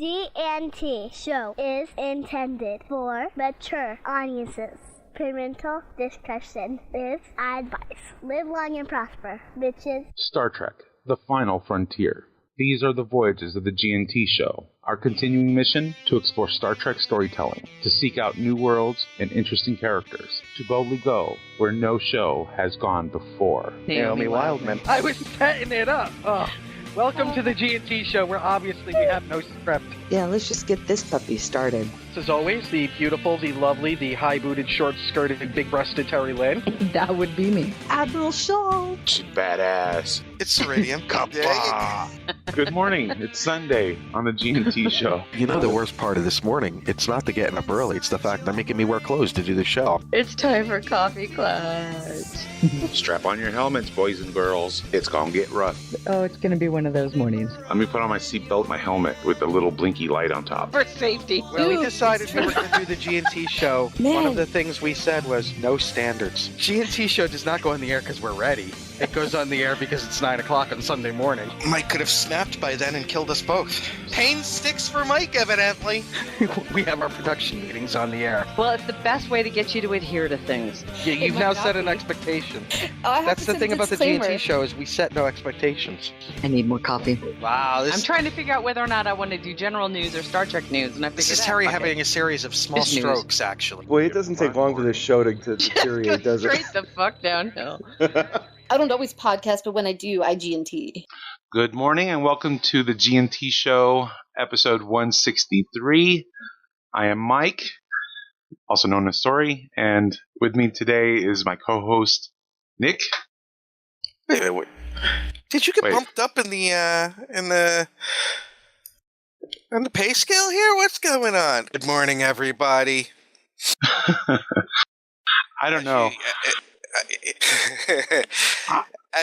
GNT show is intended for mature audiences. Parental discussion is advice. Live long and prosper, bitches. Star Trek: The Final Frontier. These are the voyages of the GNT show. Our continuing mission: to explore Star Trek storytelling, to seek out new worlds and interesting characters, to boldly go where no show has gone before. Naomi Wildman. I was setting it up. Oh. Welcome to the GNT show, where obviously we have no script. Yeah, let's just get this puppy started. As always, the beautiful, the lovely, the high-booted, short-skirted, big-breasted Terry Lynn. That would be me. Admiral Shaw. She's badass. It's Ceridian. Good morning. It's Sunday on the GNT show. You know the worst part of this morning? It's not the getting up early. It's the fact they're making me wear clothes to do the show. It's time for coffee clutch. Strap on your helmets, boys and girls. It's gonna get rough. Oh, it's gonna be one of those mornings. Let me put on my seatbelt, my helmet with the little blinky light on top. For safety. When we decided we were going to do the GNT show, Man. one of the things we said was no standards. GNT show does not go on the air because we're ready. It goes on the air because it's 9 o'clock on Sunday morning. Mike could have snapped by then and killed us both. Pain sticks for Mike, evidently. We have our production meetings on the air. Well, it's the best way to get you to adhere to things. Yeah, you've now set an expectation. That's the thing about the GNT show is we set no expectations. I need more coffee. Wow, I'm trying to figure out whether or not I want to do general news or Star Trek news, and I figured this is Terry having a series of small strokes, actually. Well, it doesn't take long for this show to deteriorate, does it? straight the fuck downhill. I don't always podcast, but when I do, I GNT. Good morning and welcome to the GNT show, episode 163. I am Mike, also known as Story, and with me today is my co-host, Nick. Wait. Did you get bumped up in the pay scale here? What's going on? Good morning, everybody. I don't know.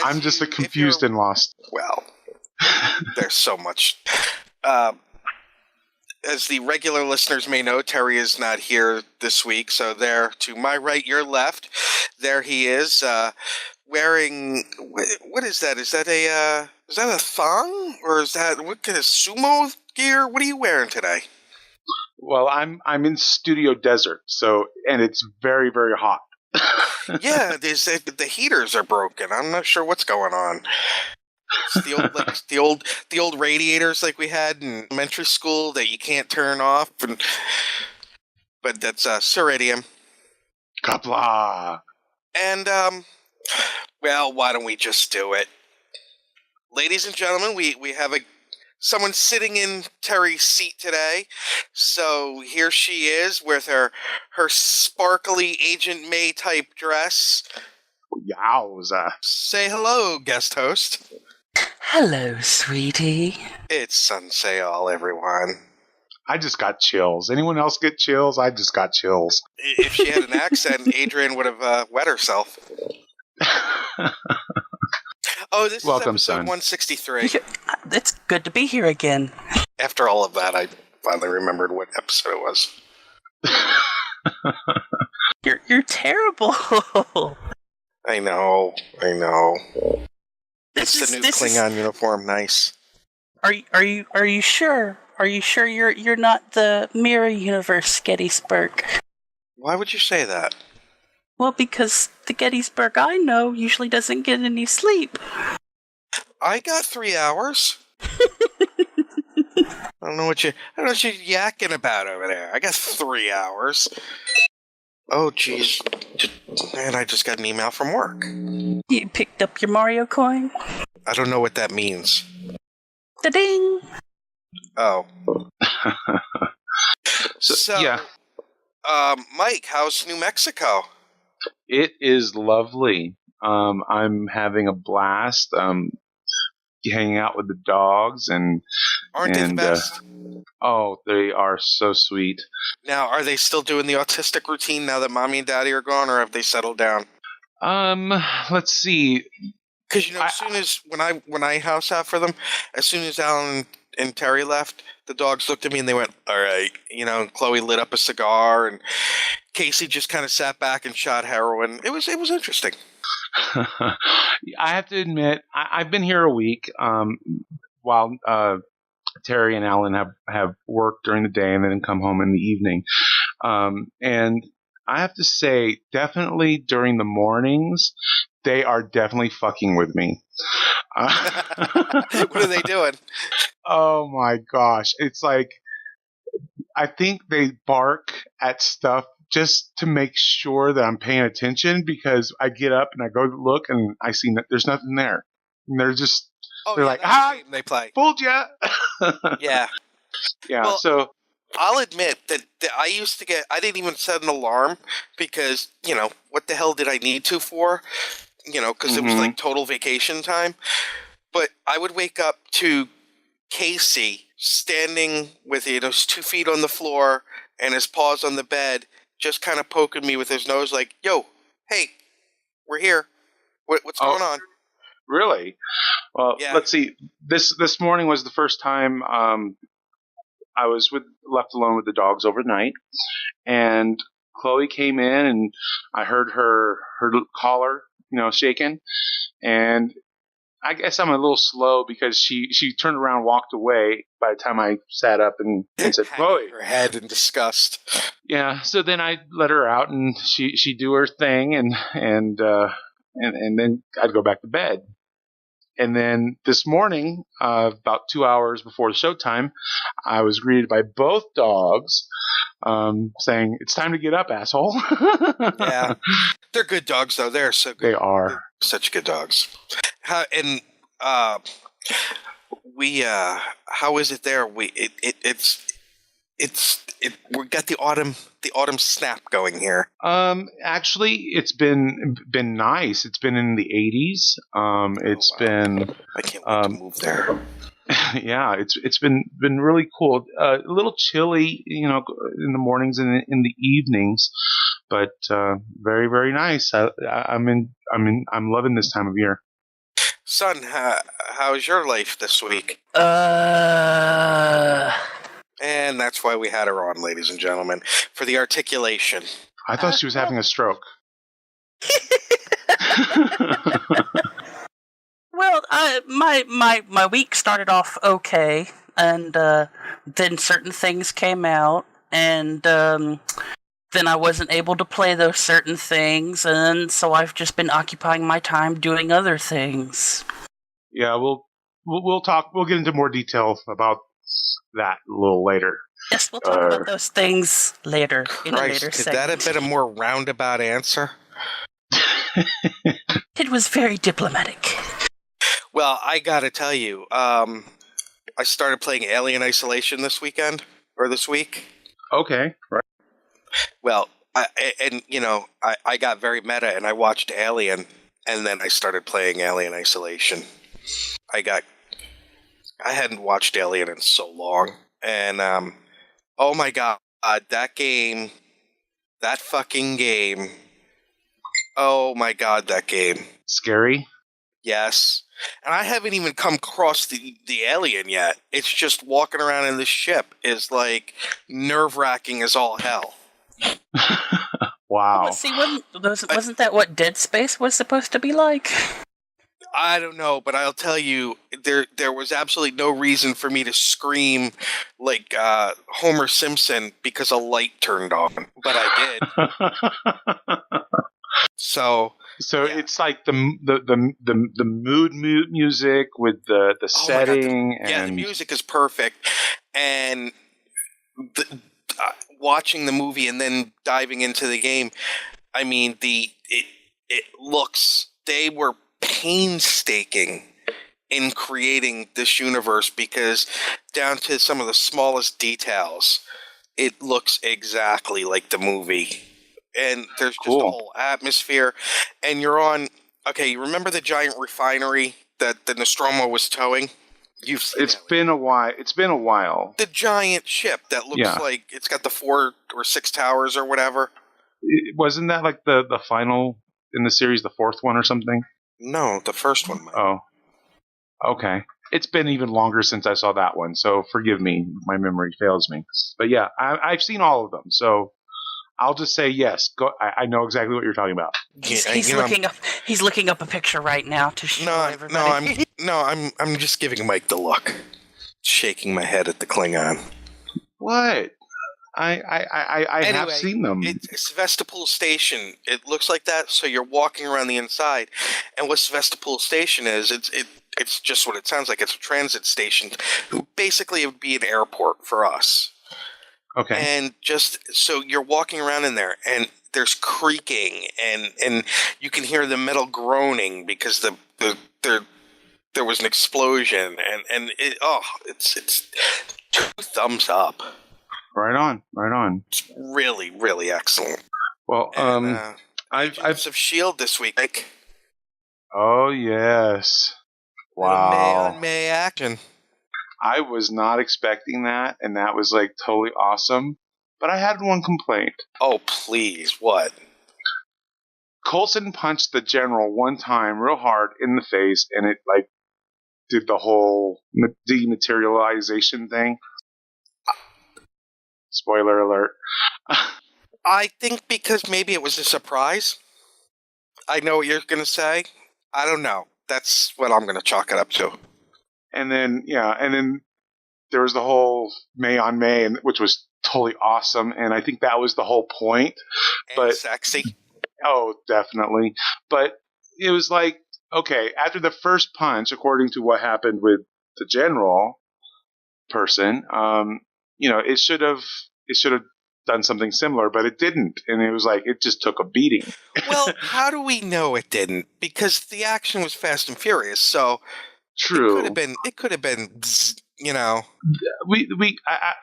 I'm just confused and lost. Well, there's so much. As the regular listeners may know, Terry is not here this week, so there, to my right, your left, there he is, wearing, what is that? Is that a thong? Or is that, what kind of sumo gear? What are you wearing today? Well, I'm in Studio Desert, and it's very, very hot. Yeah, the heaters are broken. I'm not sure what's going on. It's the old radiators like we had in elementary school that you can't turn off. But that's Ceridium. Kapla. And well, why don't we just do it, ladies and gentlemen? We have someone sitting in Terry's seat today. So here she is with her sparkly Agent May type dress. Yowza. Say hello, guest host. Hello, sweetie. It's Sunseal, everyone. I just got chills. Anyone else get chills? I just got chills. If she had an accent, Adrian would have wet herself. Oh, this Welcome, is episode son. 163. It's good to be here again. After all of that, I finally remembered what episode it was. You're terrible. I know. It's the new Klingon uniform. Nice. Are you sure? Are you sure you're not the Mirror Universe Gettysburg? Why would you say that? Well, because the Gettysburg I know usually doesn't get any sleep. I got 3 hours. I don't know what you're yakking about over there. I got 3 hours. Oh, jeez. Man, I just got an email from work. You picked up your Mario coin? I don't know what that means. Da-ding! Oh. So, yeah. Mike, how's New Mexico? It is lovely. I'm having a blast. Hanging out with the dogs and aren't they the best? Oh, they are so sweet. Now, are they still doing the autistic routine now that mommy and daddy are gone, or have they settled down? Let's see. Because as soon as when I house out for them, as soon as Alan and Terry left, the dogs looked at me and they went, "All right," And Chloe lit up a cigar, and Casey just kind of sat back and shot heroin. It was interesting. I have to admit, I've been here a week while Terry and Alan have worked during the day and then come home in the evening. And I have to say, definitely during the mornings, they are definitely fucking with me. What are they doing? Oh my gosh. It's like, I think they bark at stuff just to make sure that I'm paying attention, because I get up and I go look and I see that there's nothing there. And they're just, they're like, hi, they play. Fooled ya. Yeah. Yeah. Well, so I'll admit that I used to I didn't even set an alarm because, what the hell did I need to for? Because it was like total vacation time. But I would wake up to Casey standing with his 2 feet on the floor and his paws on the bed, just kind of poking me with his nose like, yo, hey, we're here. What's going on? Really? Well, Yeah. Let's see. This morning was the first time I was left alone with the dogs overnight, and Chloe came in, and I heard her collar, shaking, and I guess I'm a little slow because she turned around and walked away by the time I sat up and said, Chloe. Her head in disgust. Yeah, so then I let her out, and she do her thing, and then I'd go back to bed. And then this morning, about 2 hours before the showtime, I was greeted by both dogs saying, it's time to get up, asshole. Yeah. They're good dogs, though. They're so good. They are. They're such good dogs. How is it there? We got the autumn snap going here. Actually, it's been nice. It's been in the 80s. It's been. I can't wait to move there. Yeah, it's been really cool. A little chilly, in the mornings and in the evenings, but very, very nice. I'm loving this time of year. Son, how's your life this week? And that's why we had her on, ladies and gentlemen, for the articulation. I thought she was having a stroke. Well, my week started off okay, and then certain things came out, and then I wasn't able to play those certain things, and so I've just been occupying my time doing other things. Yeah, we'll talk. We'll get into more detail about that a little later. Yes, we'll talk about those things later in a later Could segment. that have been a more roundabout answer? It was very diplomatic. Well, I gotta tell you, I started playing Alien Isolation this week. Okay, right. Well, I got very meta, and I watched Alien, and then I started playing Alien Isolation. I hadn't watched Alien in so long, and oh my god, that fucking game. Oh my god, that game. Scary? Yes. And I haven't even come across the alien yet. It's just walking around in the ship is like nerve-wracking as all hell. Wow. Well, see, wasn't that what Dead Space was supposed to be like? I don't know, but I'll tell you, there was absolutely no reason for me to scream like Homer Simpson because a light turned on, but I did. So yeah. It's like the mood music with the setting, and yeah, the music is perfect, and watching the movie and then diving into the game. I mean, it looks. They were painstaking in creating this universe because down to some of the smallest details, it looks exactly like the movie. And there's just a whole atmosphere. And you're on... Okay, you remember the giant refinery that the Nostromo was towing? It's been a while. The giant ship that looks like it's got the 4 or 6 towers or whatever. Wasn't that like the final in the series, the 4th one or something? No, the first one. Oh. Okay. It's been even longer since I saw that one, so forgive me. My memory fails me. But yeah, I've seen all of them, so... I'll just say yes. Go. I know exactly what you're talking about. He's looking up a picture right now to show everybody. I'm just giving Mike the look. shaking my head at the Klingon. What? I Anyway, have seen them. It's Sevastopol Station. It looks like that, so you're walking around the inside. And what Sevastopol Station is, it's just what it sounds like. It's a transit station. Basically, it would be an airport for us. Okay. And just so you're walking around in there, and there's creaking, and you can hear the metal groaning because there was an explosion, and it's 2 thumbs up. Right on. It's really, really excellent. Well, I've of S.H.I.E.L.D. this week. Like, oh yes, wow. May on May action. I was not expecting that, and that was like totally awesome. But I had one complaint. Oh please, what? Coulson punched the general one time real hard in the face, and it like did the whole dematerialization thing. Spoiler alert. I think because maybe it was a surprise. I know what you're going to say. I don't know. That's what I'm going to chalk it up to. And then there was the whole May on May, which was totally awesome, and I think that was the whole point. And sexy. Oh, definitely. But it was like, okay, after the first punch, according to what happened with the general person, it should have done something similar, but it didn't, and it was like it just took a beating. Well, how do we know it didn't? Because the action was fast and furious, so true. It could have been.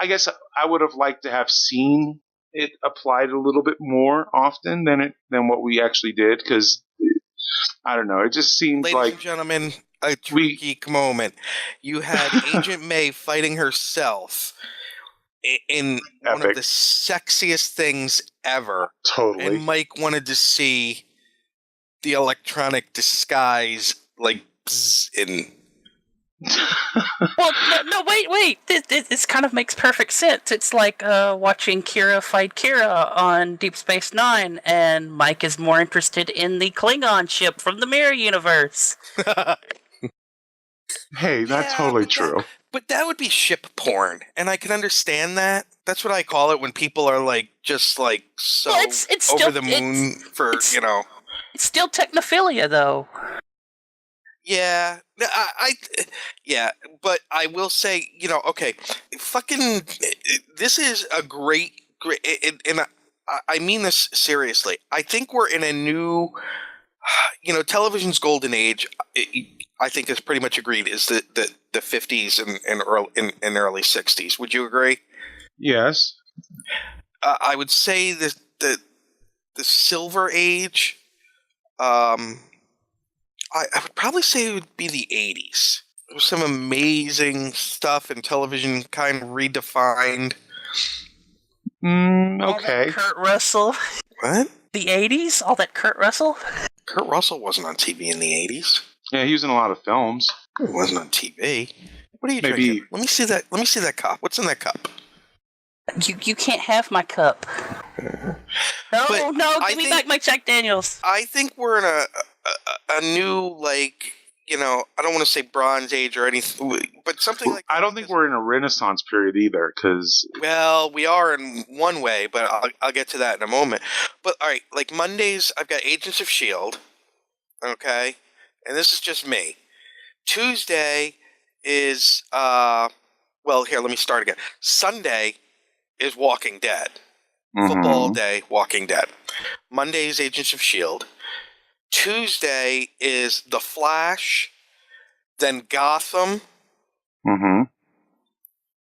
I guess I would have liked to have seen it applied a little bit more often than what we actually did, because I don't know. It just seemed Ladies and gentlemen, a true geek moment. You had Agent May fighting herself in one of the sexiest things ever. Totally. And Mike wanted to see the electronic disguise, like, in... Well, no, wait. This kind of makes perfect sense. It's like watching Kira fight Kira on Deep Space Nine, and Mike is more interested in the Klingon ship from the Mirror Universe. Hey, that's totally true. But that would be ship porn, and I can understand that. That's what I call it when people are like just like so it's over still, the moon it's still technophilia, though. Yeah, but I will say, okay, fucking, this is a great, and I mean this seriously. I think we're in a new, television's golden age. I think is pretty much agreed is the 50s and early 60s. Would you agree? Yes. I would say that the silver age. I would probably say it would be the 80s. There was some amazing stuff in television, kind of redefined. Okay. Kurt Russell. What? The 80s? All that Kurt Russell? Kurt Russell wasn't on TV in the 80s. Yeah, he was in a lot of films. He wasn't on TV. What are you drinking? Let me see that cup. What's in that cup? You can't have my cup. No, give me back my Jack Daniels. I think we're in a new, like, I don't want to say Bronze Age or anything, but something like that. I don't think we're in a Renaissance period either, because... Well, we are in one way, but I'll get to that in a moment. But, all right, like Mondays, I've got Agents of S.H.I.E.L.D., okay? And this is just me. Tuesday is, here, let me start again. Sunday is Walking Dead. Mm-hmm. Football day, Walking Dead. Monday is Agents of S.H.I.E.L.D., Tuesday is The Flash, then Gotham, mm-hmm.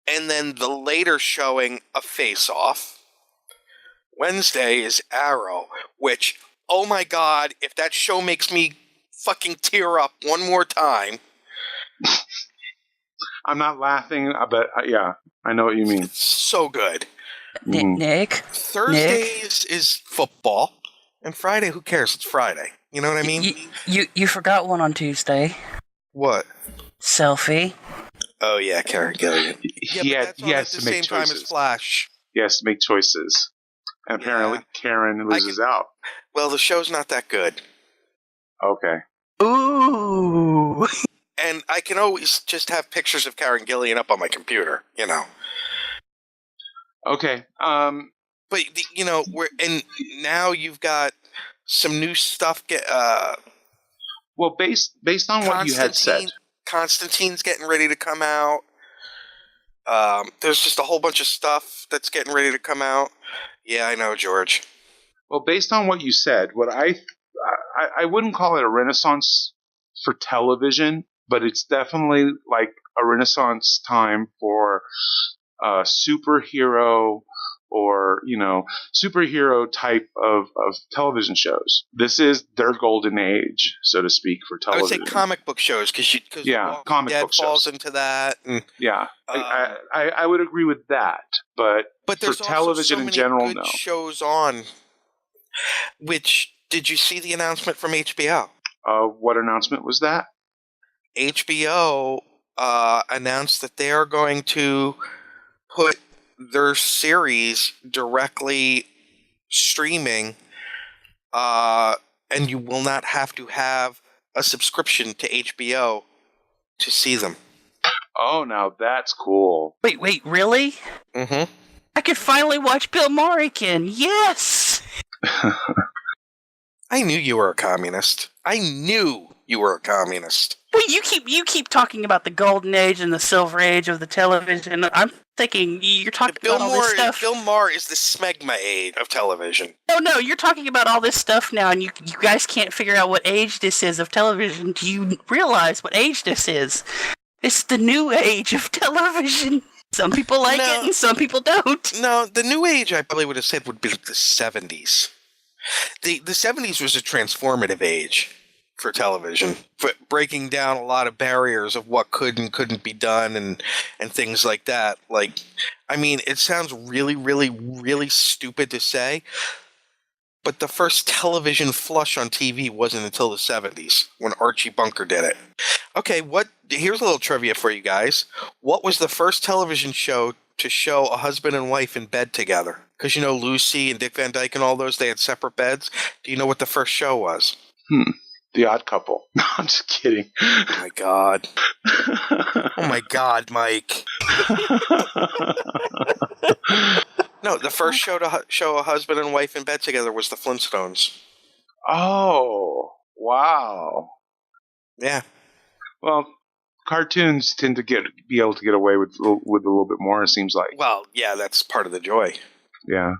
and then the later showing of Face Off. Wednesday is Arrow, which, oh my god, if that show makes me fucking tear up one more time. I'm not laughing, but yeah, I know what you mean. It's so good. Nick? Thursdays is football, and Friday, who cares? It's Friday. You know what I mean? You forgot one on Tuesday. What? Selfie. Oh yeah, Karen Gillian. Yeah, he has to make choices. Time as Flash. He has to make choices, and apparently Karen loses out. Well, the show's not that good. Okay. Ooh. and I can always just have pictures of Karen Gillian up on my computer, Okay. But and now you've got some new stuff. Well, based on what you had said, Constantine's getting ready to come out. There's just a whole bunch of stuff that's getting ready to come out. Yeah, I know, George. Well, based on what you said, what I wouldn't call it a renaissance for television, but it's definitely like a renaissance time for superhero or superhero type of television shows. This is their golden age, so to speak, for television. I would say comic book shows because comic Dead book falls shows into that. And, yeah, I would agree with that, but there's for television also so in general, many good no. shows on. Which did you see the announcement from HBO? What announcement was that? HBO announced that they are going to put their series directly streaming, and you will not have to have a subscription to HBO to see them. Oh, now that's cool. Wait, really? Mm-hmm. I could finally watch Bill Maher again. Yes! I knew you were a communist. Well, you keep talking about the golden age and the silver age of the television. I'm thinking you're talking about all this stuff. Bill Maher is the smegma age of television. No, you're talking about all this stuff now, and you guys can't figure out what age this is of television. Do you realize what age this is? It's the new age of television. Some people like it, and some people don't. No, the new age, I probably would have said, would be the 70s. The 70s was a transformative age for television, breaking down a lot of barriers of what could and couldn't be done and things like that. Like, I mean, it sounds really, really, really stupid to say, but the first television flush on TV wasn't until the 70s when Archie Bunker did it. Okay, here's a little trivia for you guys. What was the first television show to show a husband and wife in bed together? Because Lucy and Dick Van Dyke and all those, they had separate beds. Do you know what the first show was? The Odd Couple. No, I'm just kidding. Oh my God. Oh my God, Mike. No, the first show to show a husband and wife in bed together was the Flintstones. Oh, wow. Yeah. Well, cartoons tend to be able to get away with a little bit more, it seems like. Well, yeah, that's part of the joy. Yeah.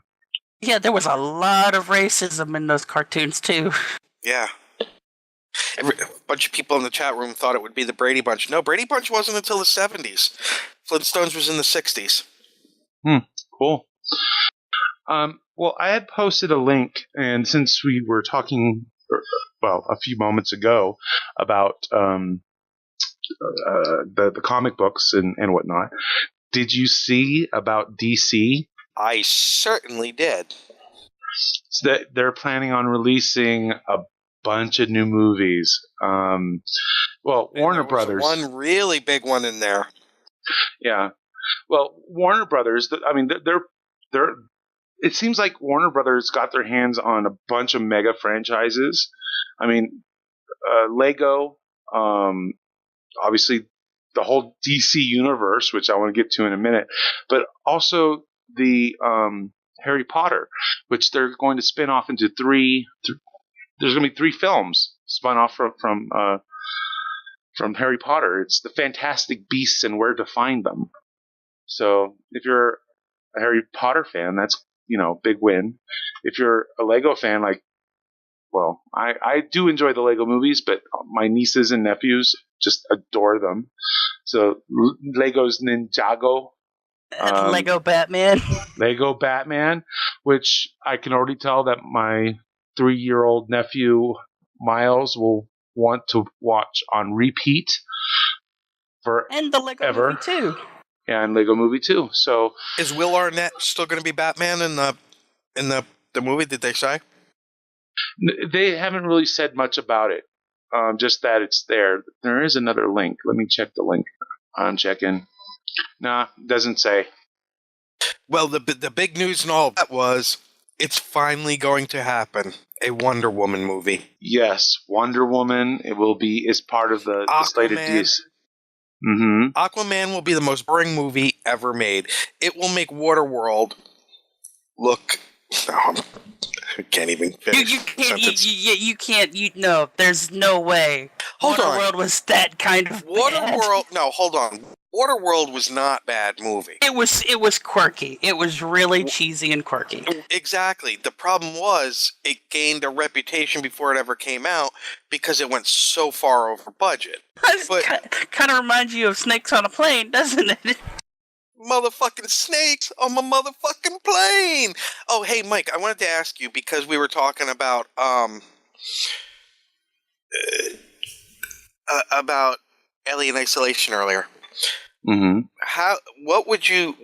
Yeah, there was a lot of racism in those cartoons, too. Yeah. A bunch of people in the chat room thought it would be the Brady Bunch. No, Brady Bunch wasn't until the 70s. Flintstones was in the 60s. Cool. Well, I had posted a link, and since we were talking, a few moments ago about the comic books and whatnot, did you see about DC? I certainly did. So that they're planning on releasing a bunch of new movies. Warner Brothers. One really big one in there. Yeah. Well, Warner Brothers. I mean, they're. It seems like Warner Brothers got their hands on a bunch of mega franchises. I mean, Lego. Obviously, the whole DC universe, which I want to get to in a minute, but also the Harry Potter, which they're going to spin off into three. There's going to be 3 films spun off from Harry Potter. It's the Fantastic Beasts and Where to Find Them. So if you're a Harry Potter fan, that's big win. If you're a Lego fan, I do enjoy the Lego movies, but my nieces and nephews just adore them. So Lego's Ninjago. Lego Batman. Lego Batman, which I can already tell that my 3-year-old nephew Miles will want to watch on repeat forever. And the Lego movie too. Yeah, and Lego movie too. So is Will Arnett still going to be Batman in the movie? Did they say? They haven't really said much about it. Just that it's there. There is another link. Let me check the link. I'm checking. Nah, doesn't say. Well, the big news in all of that It's finally going to happen. A Wonder Woman movie. Yes, Wonder Woman. It will be is part of the slated DS. Mm-hmm. Aquaman will be the most boring movie ever made. It will make Waterworld look. I can't even finish. You can't. No, there's no way. Hold on. Waterworld was that kind of Waterworld. No, hold on. Waterworld was not a bad movie. It was quirky. It was really cheesy and quirky. Exactly. The problem was it gained a reputation before it ever came out because it went so far over budget. But kind of reminds you of Snakes on a Plane, doesn't it? Motherfucking snakes on my motherfucking plane. Oh, hey, Mike, I wanted to ask you because we were talking about Alien Isolation earlier. Mm-hmm. What would you?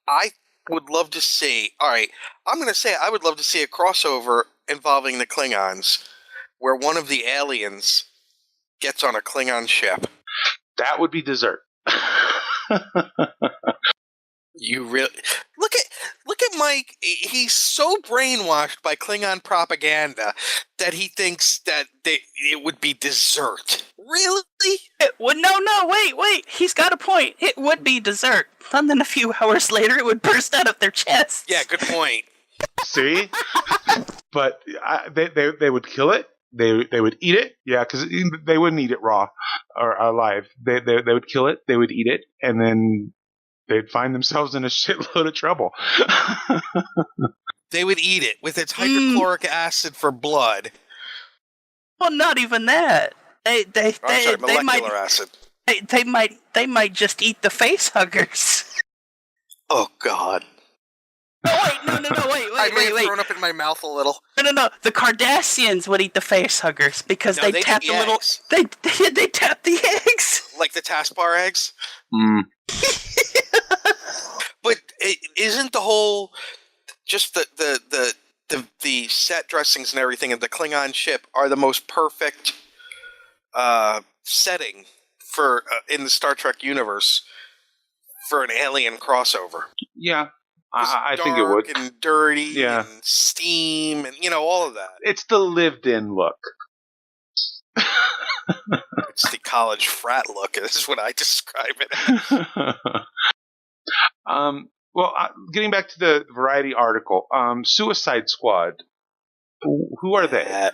I would love to see. All right, I'm going to say I would love to see a crossover involving the Klingons, where one of the aliens gets on a Klingon ship. That would be dessert. You really look at Mike. He's so brainwashed by Klingon propaganda that he thinks that it would be dessert. Really? No, wait. He's got a point. It would be dessert. And then a few hours later, it would burst out of their chests. Yeah, good point. See? But they would kill it. They would eat it. Yeah, because they wouldn't eat it raw or alive. They would kill it. They would eat it, and then they'd find themselves in a shitload of trouble. They would eat it with its hydrochloric acid for blood. Well, not even that. Molecular acid. They might just eat the face huggers. Oh God. Oh wait, no, wait. I may have thrown up in my mouth a little. No. The Cardassians would eat the face huggers because they tap the little. They tap the eggs. Like the taskbar eggs. Mm. But isn't the whole just the set dressings and everything of the Klingon ship are the most perfect setting for in the Star Trek universe for an alien crossover? Yeah. I think it would. Dark and dirty and steam and, all of that. It's the lived-in look. It's the college frat look. This is what I describe it as. Getting back to the Variety article, Suicide Squad. Who are they?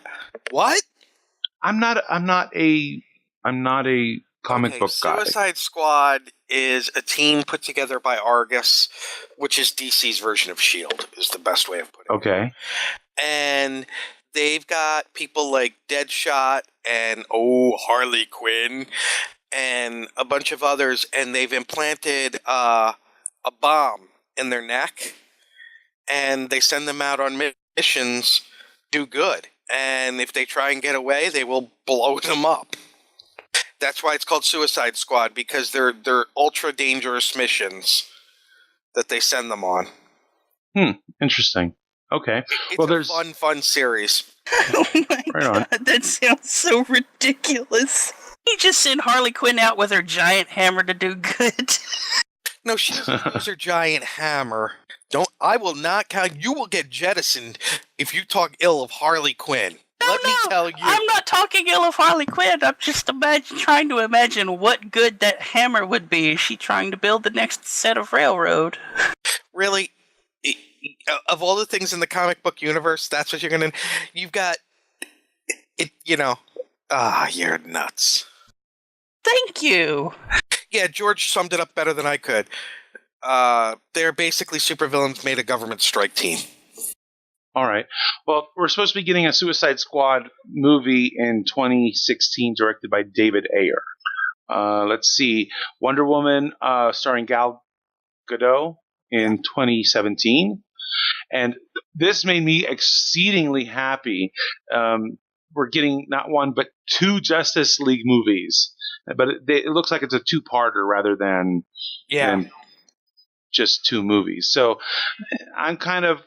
What? I'm not a comic book guy. Suicide Squad is a team put together by Argus, which is DC's version of S.H.I.E.L.D., is the best way of putting it. Okay. And they've got people like Deadshot and, Harley Quinn and a bunch of others, and they've implanted a bomb in their neck, and they send them out on missions, do good. And if they try and get away, they will blow them up. That's why it's called Suicide Squad, because they're ultra dangerous missions that they send them on. Interesting. Okay. It's a fun series. Oh my God, that sounds so ridiculous. You just send Harley Quinn out with her giant hammer to do good. No, she doesn't use her giant hammer. I will not count. You will get jettisoned if you talk ill of Harley Quinn. Let me tell you. I'm not talking ill of Harley Quinn. I'm just trying to imagine what good that hammer would be. Is she trying to build the next set of railroad? Really? Of all the things in the comic book universe, that's what you're going to... You've got... you're nuts. Thank you. Yeah, George summed it up better than I could. They're basically supervillains made a government strike team. All right. Well, we're supposed to be getting a Suicide Squad movie in 2016 directed by David Ayer. Let's see. Wonder Woman starring Gal Gadot in 2017. And this made me exceedingly happy. We're getting not one, but two Justice League movies. But it looks like it's a two-parter rather than just two movies. So I'm kind of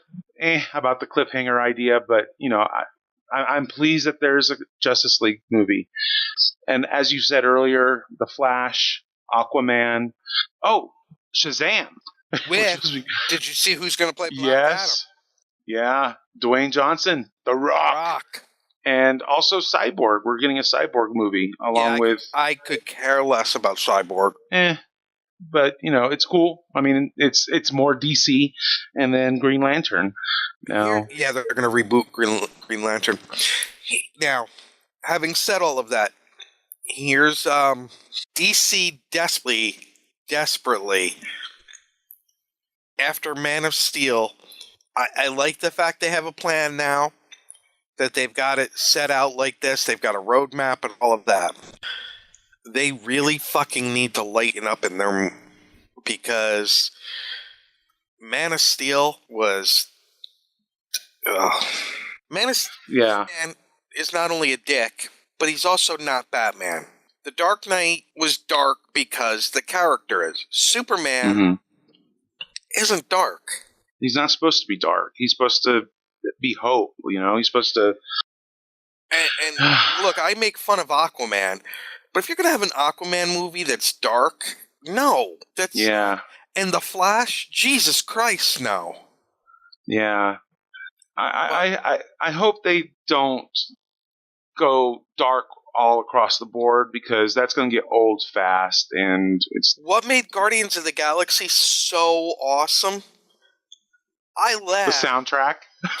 about the cliffhanger idea, but I'm pleased that there's a Justice League movie. And as you said earlier, The Flash, Aquaman, Shazam. Did you see who's going to play Black Yes. Yeah, Dwayne Johnson, The Rock. And also Cyborg. We're getting a Cyborg movie along with... I could care less about Cyborg. But, it's cool. I mean, it's more DC and then Green Lantern. Now, they're going to reboot Green Lantern. Now, having said all of that, here's DC desperately, after Man of Steel, I like the fact they have a plan now, that they've got it set out like this. They've got a roadmap and all of that. They really fucking need to lighten up in their... Because Man of Steel was... Man of Steel is not only a dick, but he's also not Batman. The Dark Knight was dark because the character is. Superman isn't dark. He's not supposed to be dark. He's supposed to be hope, He's supposed to... And look, I make fun of Aquaman, but if you're going to have an Aquaman movie that's dark, no. That's... Yeah. And The Flash, Jesus Christ, no. Yeah. I hope they don't go dark all across the board, because that's going to get old fast, and it's... What made Guardians of the Galaxy so awesome? I laughed. The soundtrack?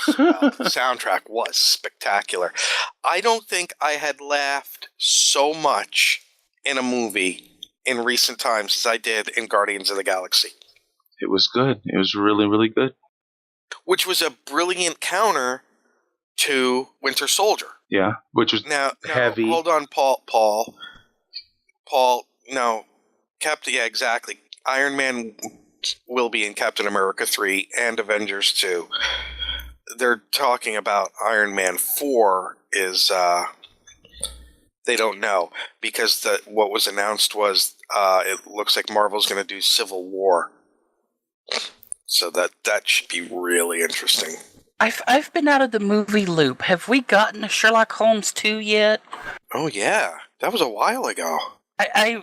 The soundtrack was spectacular. I don't think I had laughed so much in a movie in recent times as I did in Guardians of the Galaxy. It was good. It was really, really good. Which was a brilliant counter to Winter Soldier. Yeah, which was heavy. Hold on, Paul, no. Yeah, exactly. Iron Man will be in Captain America 3 and Avengers 2. They're talking about Iron Man 4 is, they don't know, because what was announced was it looks like Marvel's going to do Civil War. So that should be really interesting. I've been out of the movie loop. Have we gotten to Sherlock Holmes 2 yet? Oh yeah, that was a while ago. I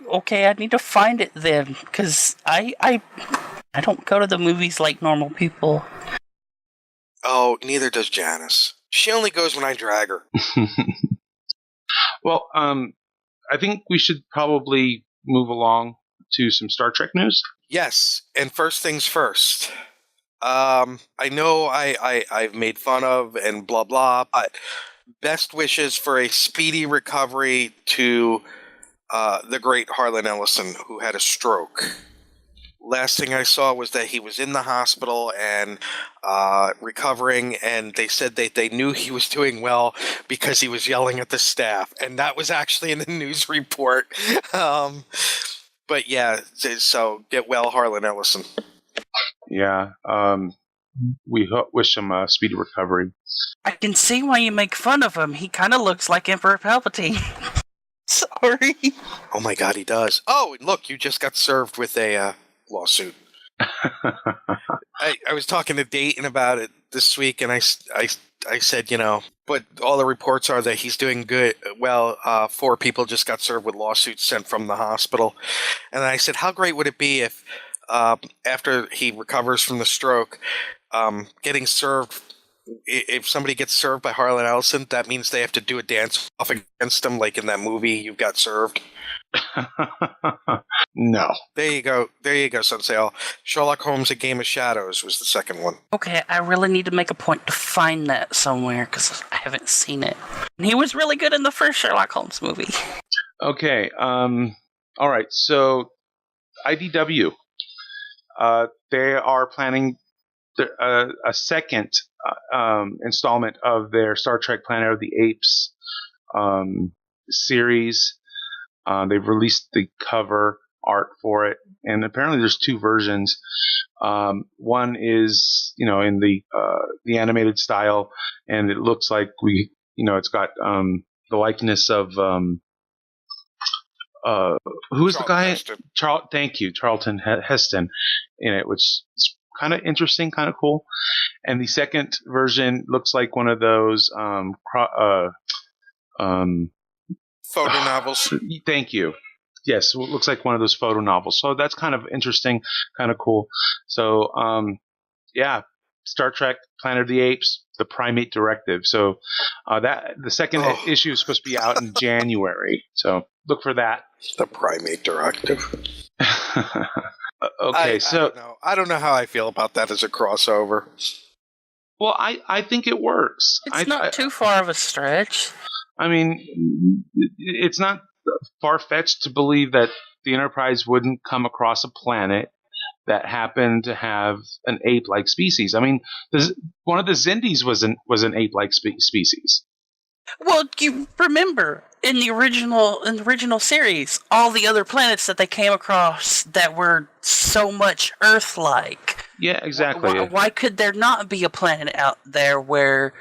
need to find it then, because I don't go to the movies like normal people. Oh, neither does Janice. She only goes when I drag her. Well, I think we should probably move along to some Star Trek news. Yes, and first things first. I know I've made fun of and blah blah, but best wishes for a speedy recovery to the great Harlan Ellison, who had a stroke. Last thing I saw was that he was in the hospital and recovering, and they said that they knew he was doing well because he was yelling at the staff, and that was actually in the news report. But yeah, so get well, Harlan Ellison. Yeah, we wish him a speedy recovery. I can see why you make fun of him. He kind of looks like Emperor Palpatine. Sorry. Oh my God, he does. Oh, and look, you just got served with a lawsuit. I was talking to Dayton about it this week, and I said, but all the reports are that he's doing good. Well, 4 people just got served with lawsuits sent from the hospital. And I said, how great would it be if after he recovers from the stroke, getting served, if somebody gets served by Harlan Ellison, that means they have to do a dance off against him, like in that movie, You Got Served. No. There you go, Sensei. Sherlock Holmes: A Game of Shadows was the second one. Okay, I really need to make a point to find that somewhere, because I haven't seen it. And he was really good in the first Sherlock Holmes movie. Okay, all right, so IDW, they are planning a second installment of their Star Trek Planet of the Apes series. They've released the cover art for it, and apparently there's 2 versions. One is, in the animated style, and it looks like it's got the likeness of who's the guy? Thank you, Charlton Heston in it, which is kind of interesting, kind of cool. And the second version looks like one of those photo novels. Thank you. Yes, it looks like one of those photo novels. So that's kind of interesting, kind of cool. So, yeah, Star Trek Planet of the Apes, the Primate Directive. So that the second issue is supposed to be out in January. So look for that. The Primate Directive. Okay, I don't know how I feel about that as a crossover. Well, I think it works. It's not too far of a stretch. I mean, it's not far-fetched to believe that the Enterprise wouldn't come across a planet that happened to have an ape-like species. I mean, one of the Xindis was an ape-like species. Well, you remember in the original series, all the other planets that they came across that were so much Earth-like. Yeah, exactly. Why could there not be a planet out there where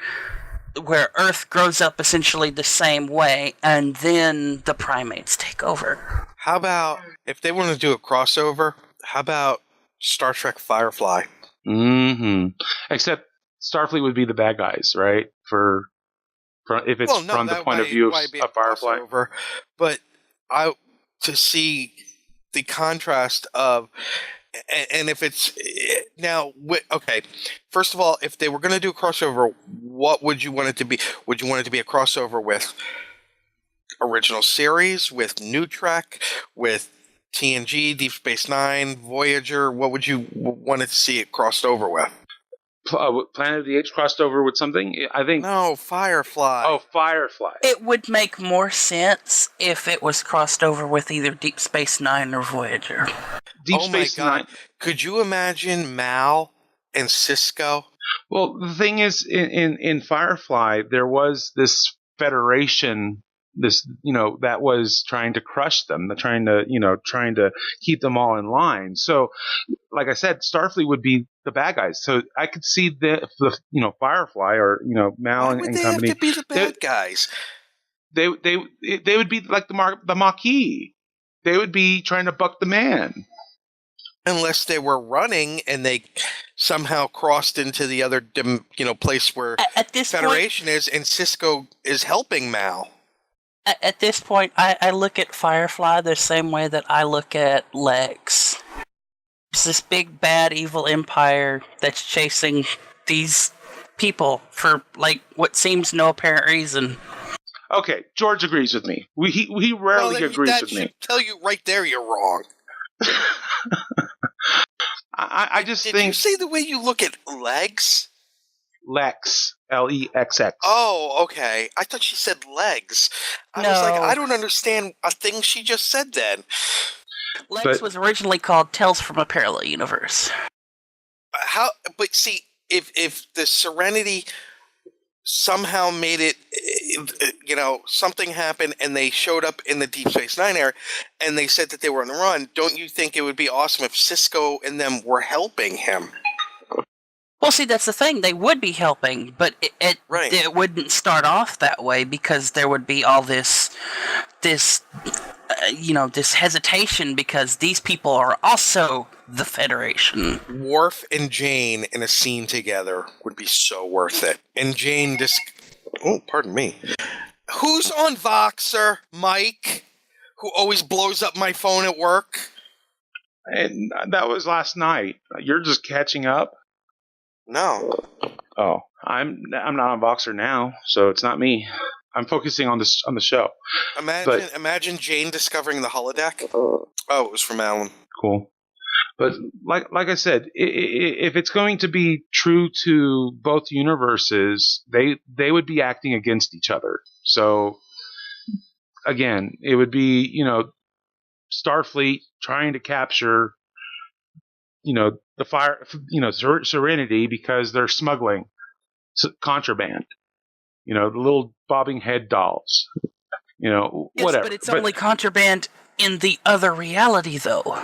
Earth grows up essentially the same way, and then the primates take over? How about, if they want to do a crossover, how about Star Trek Firefly? Mm-hmm. Except Starfleet would be the bad guys, right? If it's from the point of view of Firefly. Crossover, but to see the contrast of, and if it's now, okay. First of all, if they were going to do a crossover, what would you want it to be? Would you want it to be a crossover with original series, with New Trek, with TNG, Deep Space Nine, Voyager? What would you want it to see it crossed over with? Planet of the Apes crossed over with something? I think... No, Firefly. Oh, Firefly. It would make more sense if it was crossed over with either Deep Space Nine or Voyager. Deep Space Nine. Could you imagine Mal and Cisco? Well, the thing is, in Firefly, there was this Federation, that was trying to crush them, trying to keep them all in line. So, like I said, Starfleet would be the bad guys. So I could see the Firefly or Mal and company. Why would they have to be the bad guys? They would be like the Maquis. They would be trying to buck the man. Unless they were running and they somehow crossed into the other place where at this Federation is, and Cisco is helping Mal. At this point, I look at Firefly the same way that I look at Lex. It's this big, bad, evil empire that's chasing these people for, what seems no apparent reason. Okay, George agrees with me. He rarely agrees with me. That should tell you right there you're wrong. I just think... Did you see the way you look at Legs? Lex. Lexx. Oh, okay. I thought she said legs. I was like, I don't understand a thing she just said then. Lex was originally called Tales from a Parallel Universe. But see, if the Serenity somehow made it, something happened and they showed up in the Deep Space Nine era and they said that they were on the run, don't you think it would be awesome if Cisco and them were helping him? Well, see, that's the thing. They would be helping, but it wouldn't start off that way because there would be all this hesitation because these people are also the Federation. Worf and Jane in a scene together would be so worth it. And Jane oh, pardon me. Who's on Voxer? Mike? Who always blows up my phone at work? And that was last night. You're just catching up? No. Oh, I'm not on Voxer now, so it's not me. I'm focusing on the show. Imagine Jane discovering the holodeck. Oh, it was from Alan. Cool. But like I said, if it's going to be true to both universes, they would be acting against each other. So again, it would be Starfleet trying to capture the fire, Serenity, because they're smuggling contraband. The little bobbing head dolls. Whatever. Yes, but it's only contraband in the other reality, though.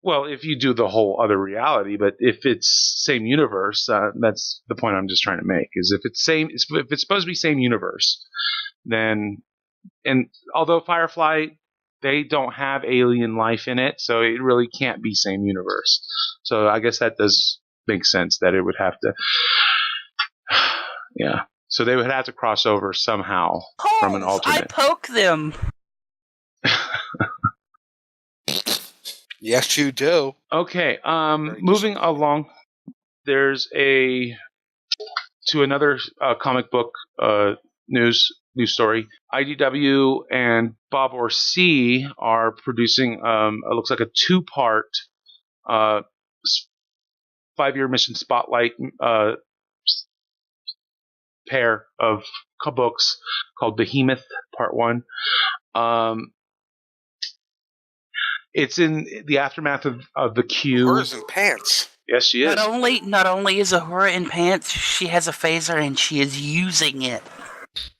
Well, if you do the whole other reality, but if it's same universe, that's the point I'm just trying to make. Is if it's supposed to be same universe, then, and although Firefly, they don't have alien life in it, so it really can't be same universe. So I guess that does make sense that it would have to. Yeah. So they would have to cross over somehow from an alternate. I poke them. Yes, you do. Okay. Moving along. there's to another comic book news story. IDW and Bob Orsi are producing it looks like a 2-part 5-year mission spotlight pair of books called Behemoth Part 1. It's in the aftermath of the Q. Horrors in pants. Yes, she is. Not only is Uhura in pants, she has a phaser and she is using it.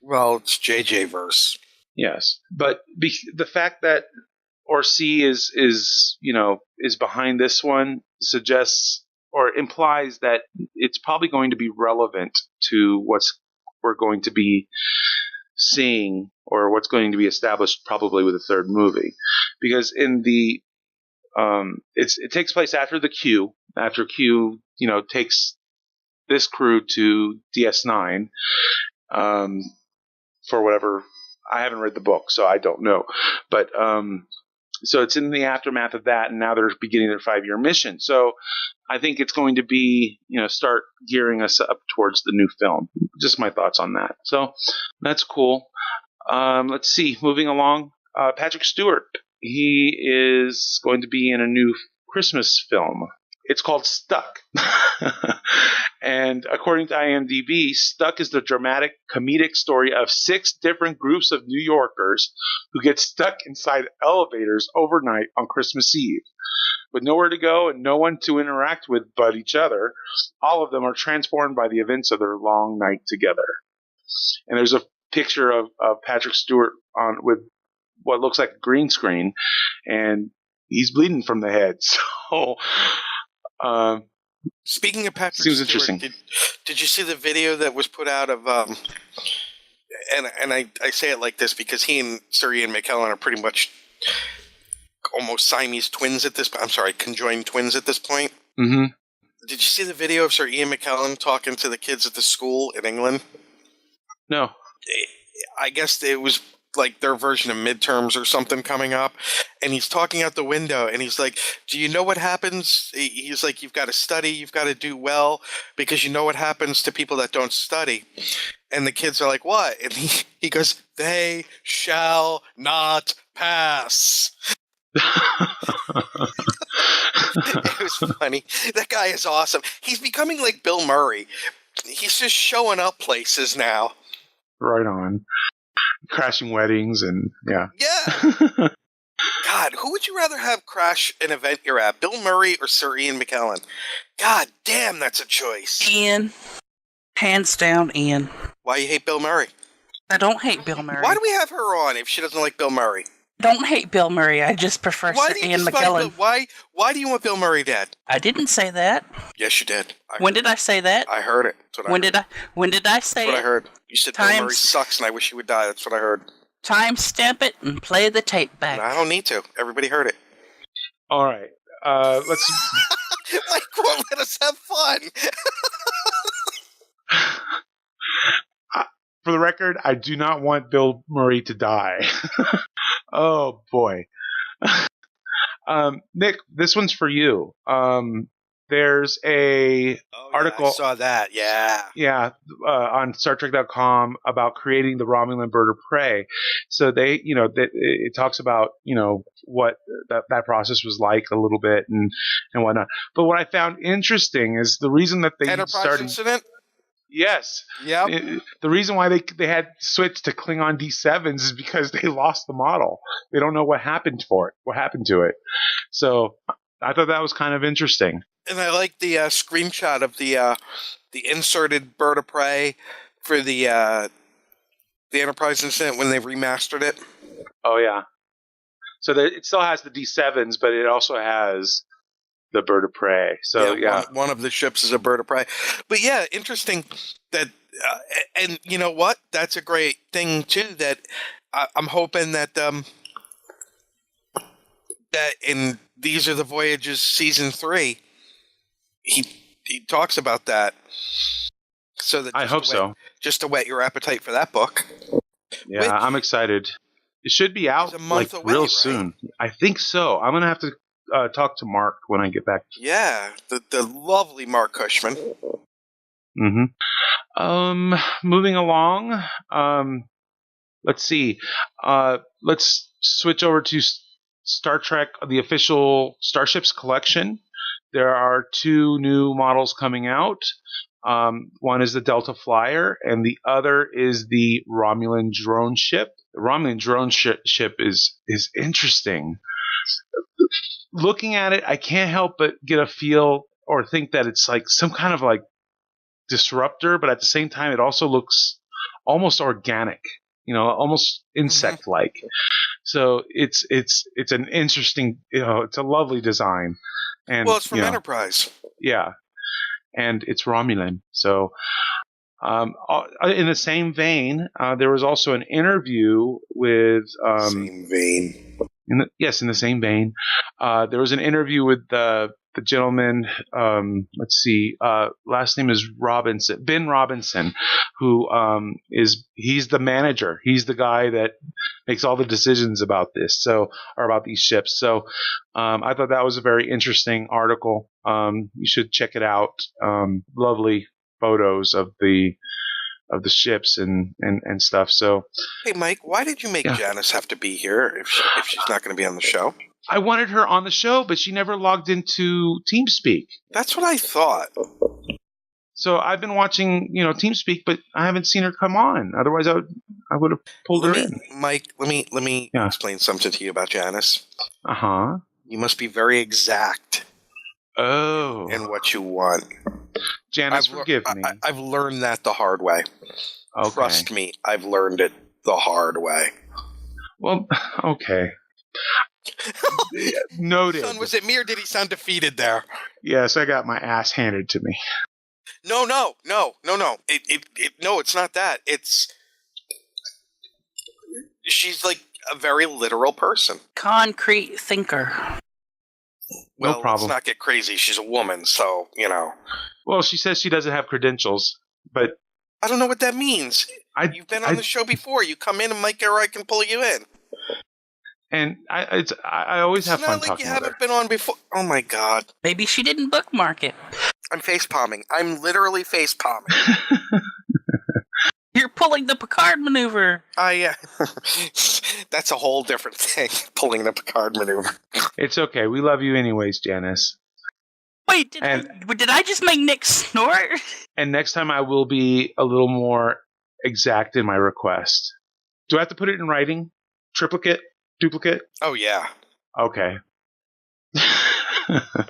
Well, it's JJ verse. Yes, but the fact that Orsi is behind this one suggests or implies that it's probably going to be relevant to we're going to be seeing, or what's going to be established probably with the third movie, because in the it takes place after the Q. After Q, takes this crew to DS9 for whatever. I haven't read the book, so I don't know. But so it's in the aftermath of that, and now they're beginning their 5-year mission. So I think it's going to be, start gearing us up towards the new film. Just my thoughts on that. So that's cool. Let's see. Moving along, Patrick Stewart. He is going to be in a new Christmas film. It's called Stuck. And according to IMDb, Stuck is the dramatic, comedic story of 6 different groups of New Yorkers who get stuck inside elevators overnight on Christmas Eve. With nowhere to go and no one to interact with but each other, all of them are transformed by the events of their long night together. And there's a picture of Patrick Stewart with what looks like a green screen, and he's bleeding from the head. So, speaking of Patrick seems Stewart, interesting. Did you see the video that was put out of? And I say it like this because he and Sir Ian McKellen are pretty much almost Siamese twins at this point. I'm sorry, conjoined twins at this point. Mm-hmm. Did you see the video of Sir Ian McKellen talking to the kids at the school in England? No. I guess it was like their version of midterms or something coming up, and he's talking out the window, and he's like, do you know what happens? He's like, you've got to study, you've got to do well, because you know what happens to people that don't study. And the kids are like, what? And he goes, they shall not pass. It was funny. That guy is awesome. He's becoming like Bill Murray. He's just showing up places now. Right on. Crashing weddings and yeah. God, who would you rather have crash an event you're at, Bill Murray or Sir Ian McKellen? God damn, that's a choice. Ian. Hands down, Ian. Why you hate Bill Murray? I don't hate Bill Murray. Why do we have her on if she doesn't like Bill Murray? Don't hate Bill Murray. I just prefer Sir Ian McKellen. Why do you want Bill Murray dead? I didn't say that. Yes, you did. When did I say that? I heard it. When did I say it? That's what I heard. You said Bill Murray sucks and I wish he would die. That's what I heard. Time stamp it and play the tape back. No, I don't need to. Everybody heard it. All right. Let's. Mike won't let us have fun. For the record, I do not want Bill Murray to die. Oh boy. Nick, this one's for you. There's a article. I saw that. Yeah, on StarTrek.com about creating the Romulan bird of prey. So they, it talks about what that process was like a little bit and whatnot. But what I found interesting is the reason that they Enterprise incident. Yes. Yeah. The reason why they had switched to Klingon D7s is because they lost the model. They don't know what happened to it. So I thought that was kind of interesting. And I like the screenshot of the inserted bird of prey for the Enterprise incident when they remastered it. Oh yeah. So it still has the D7s, but it also has the bird of prey. So yeah. One of the ships is a bird of prey. But yeah, interesting that, and you know what? That's a great thing too. That I'm hoping that that in These Are the Voyages season 3, he talks about that. So that I hope so. Just to whet your appetite for that book. Yeah, I'm excited. It should be out a month away, real right? soon. I think so. I'm gonna have to talk to Mark when I get back. Yeah, the lovely Mark Cushman. Mm-hmm. Moving along. Let's see. Let's switch over to Star Trek, the official Starships collection. There are 2 new models coming out. One is the Delta Flyer, and the other is the Romulan drone ship. The Romulan drone ship is interesting. Looking at it, I can't help but get a feel or think that it's like some kind of like disruptor, but at the same time, it also looks almost organic. Almost insect-like. So it's an interesting, it's a lovely design. And well, it's from Enterprise. Yeah, and it's Romulan. So, in the same vein, there was also an interview with. Same vein. In the same vein, there was an interview with the gentleman. Let's see, last name is Robinson, Ben Robinson, who he's the manager. He's the guy that makes all the decisions about this. Or about these ships. So, I thought that was a very interesting article. You should check it out. Lovely photos of the ships and stuff. So, hey, Mike, why did you make Janice have to be here if she's not going to be on the show? I wanted her on the show, but she never logged into TeamSpeak. That's what I thought. So I've been watching, TeamSpeak, but I haven't seen her come on. Otherwise, I would have pulled her in. Mike, let me explain something to you about Janice. You must be very exact. In what you want. Janice, forgive me. I've learned that the hard way. Okay. Trust me, I've learned it the hard way. Well, okay. Noted. Son, was it me or did he sound defeated there? Yes, I got my ass handed to me. No. It's not that. She's like a very literal person. Concrete thinker. Well, no problem. Let's not get crazy. She's a woman, so, Well, she says she doesn't have credentials, but... I don't know what that means. You've been on the show before. You come in and Mike or I can pull you in. And I always have fun talking with her. It's not like you haven't been on before. Oh, my God. Maybe she didn't bookmark it. I'm face-palming. I'm literally face-palming. You're pulling the Picard maneuver. That's a whole different thing, pulling the Picard maneuver. It's okay. We love you anyways, Janice. Wait, did I just make Nick snort? And next time I will be a little more exact in my request. Do I have to put it in writing? Triplicate? Duplicate? Oh, yeah. Okay.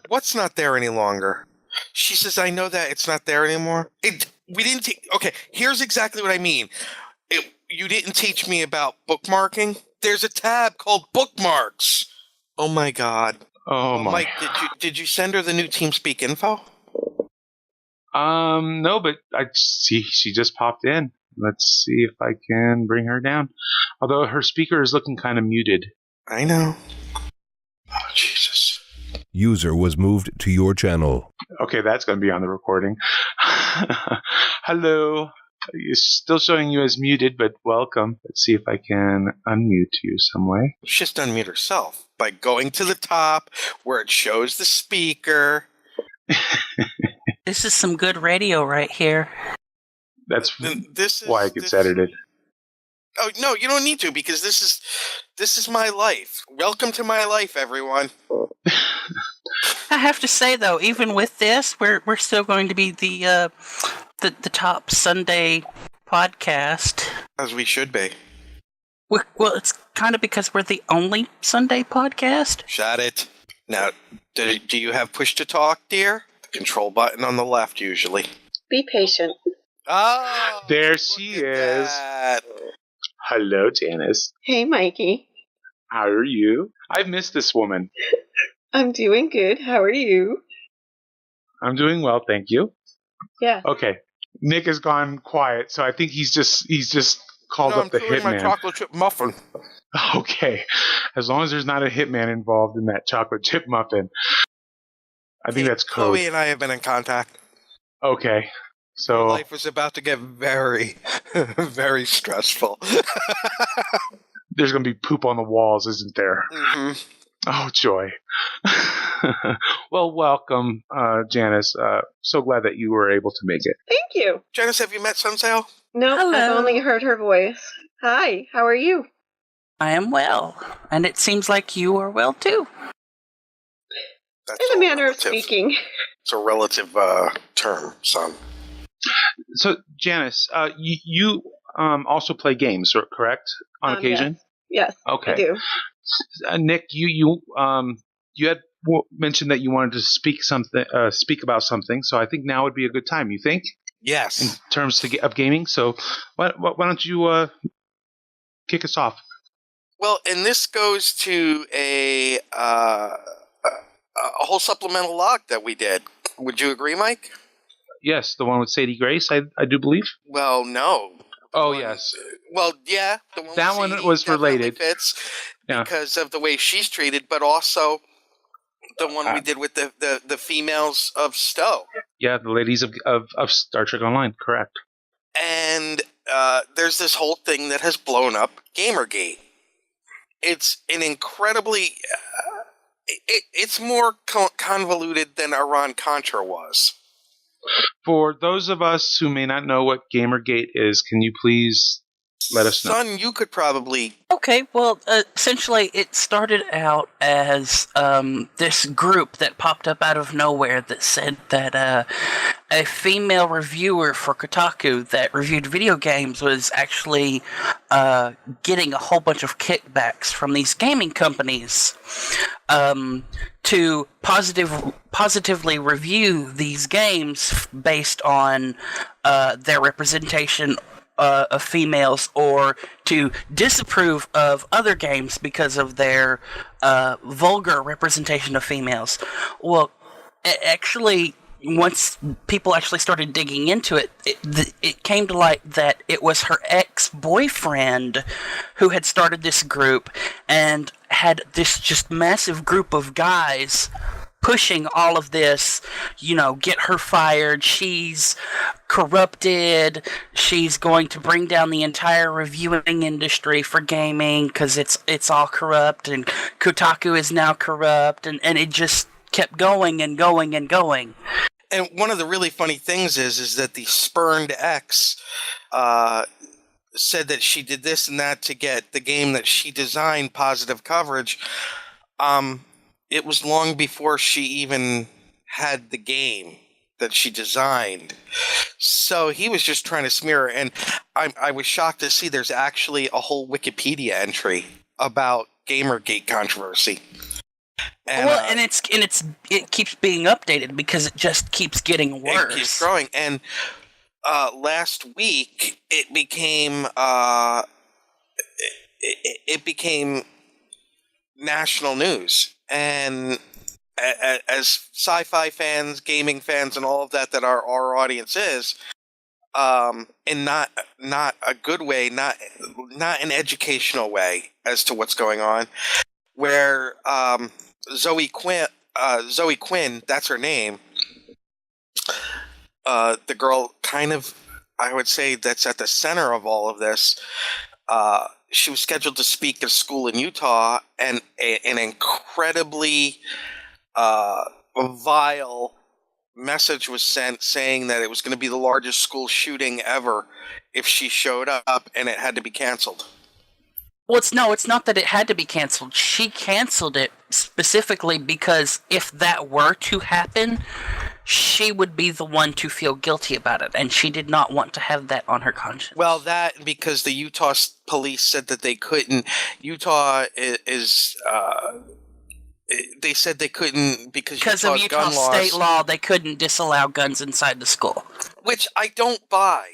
What's not there any longer? She says, I know that it's not there anymore. Okay, here's exactly what I mean. You didn't teach me about bookmarking. There's a tab called bookmarks. Oh, my God. Oh, my. Mike, did you send her the new TeamSpeak info? No, but I see she just popped in. Let's see if I can bring her down. Although her speaker is looking kind of muted. I know. Oh, Jesus. User was moved to your channel. Okay, that's going to be on the recording. Hello. It's still showing you as muted, but welcome. Let's see if I can unmute you some way. She's just unmute herself by going to the top where it shows the speaker. This is some good radio right here. That's why it gets edited. Oh, no, you don't need to, because this is my life. Welcome to my life, everyone. I have to say, though, even with this, we're still going to be the top Sunday podcast. As we should be. Well, it's kind of because we're the only Sunday podcast. Shut it. Now, do you have push to talk, dear? The control button on the left, usually. Be patient. Oh, there she is. That. Hello, Janice. Hey, Mikey. How are you? I've missed this woman. I'm doing good. How are you? I'm doing well, thank you. Yeah. Okay. Nick has gone quiet, so I think he's just called up the hitman. I'm my chocolate chip muffin. Okay. As long as there's not a hitman involved in that chocolate chip muffin. I think that's code. Chloe and I have been in contact. Okay. So life was about to get very, very stressful. There's going to be poop on the walls, isn't there? Mm-hmm. Oh, joy. Well, welcome, Janice. So glad that you were able to make it. Thank you. Janice, have you met Sunsail? No, Hello. I've only heard her voice. Hi, how are you? I am well, and it seems like you are well too. That's In a manner relative. of speaking. It's a relative term, son. So, Janice, you also play games, correct? On occasion? Yes, Okay. I do. Nick, you had mentioned that you wanted to speak about something. So I think now would be a good time. You think? Yes. In terms of gaming. So why don't you kick us off? Well, and this goes to a whole supplemental log that we did. Would you agree, Mike? Yes, the one with Sadie Grace, I do believe. Well, no. Oh, yes. Well, yeah. The one that one was related. Fits because of the way she's treated, but also the one we did with the females of Stowe. Yeah, the ladies of Star Trek Online, correct. And there's this whole thing that has blown up, Gamergate. It's an incredibly... it's more convoluted than Iran-Contra was. For those of us who may not know what Gamergate is, can you please let us know? Son, you could probably... Okay, well, essentially it started out as this group that popped up out of nowhere that said that a female reviewer for Kotaku that reviewed video games was actually getting a whole bunch of kickbacks from these gaming companies to positively review these games based on their representation of females, or to disapprove of other games because of their vulgar representation of females. Well, actually, once people actually started digging into it, it came to light that it was her ex-boyfriend who had started this group and had this just massive group of guys pushing all of this, get her fired, she's corrupted, she's going to bring down the entire reviewing industry for gaming because it's all corrupt, and Kotaku is now corrupt, and it just kept going and going and going. And one of the really funny things is that the spurned ex said that she did this and that to get the game that she designed positive coverage. It was long before she even had the game that she designed. So he was just trying to smear her. And I was shocked to see there's actually a whole Wikipedia entry about Gamergate controversy. And, it keeps being updated because it just keeps getting worse. It keeps growing. And last week it became national news. And as sci-fi fans, gaming fans, and all of that our audience is, in not a good way, not an educational way as to what's going on, where Zoe Quinn, that's her name, the girl kind of, I would say, that's at the center of all of this. She was scheduled to speak at a school in Utah, and an incredibly vile message was sent saying that it was going to be the largest school shooting ever if she showed up, and it had to be canceled. Well, it's not that it had to be canceled. She canceled it specifically because if that were to happen, she would be the one to feel guilty about it, and she did not want to have that on her conscience. Well, that because the Utah police said that they couldn't. Utah is they said they couldn't because of Utah state law, they couldn't disallow guns inside the school. Which I don't buy.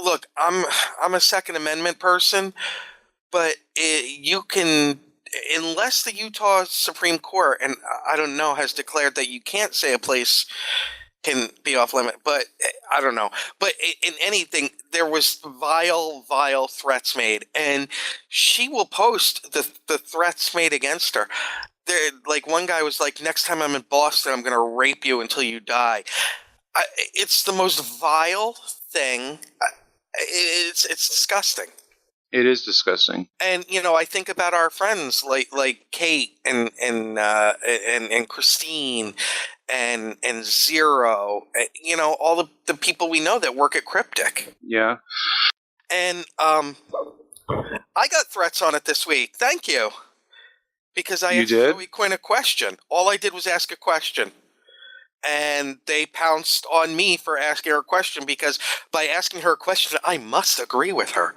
Look, I'm a Second Amendment person, but you can, unless the Utah Supreme Court, and I don't know, has declared that you can't say a place can be off limit, but I don't know. But in anything, there was vile threats made, and she will post the threats made against her. Like one guy was like, "Next time I'm in Boston, I'm going to rape you until you die." It's the most vile thing. It's disgusting. It is disgusting. And I think about our friends like Kate and Christine and Zero. All the people we know that work at Cryptic. Yeah. And I got threats on it this week. Thank you. Because I asked Zoe Quinn a question. All I did was ask a question. And they pounced on me for asking her a question, because by asking her a question, I must agree with her.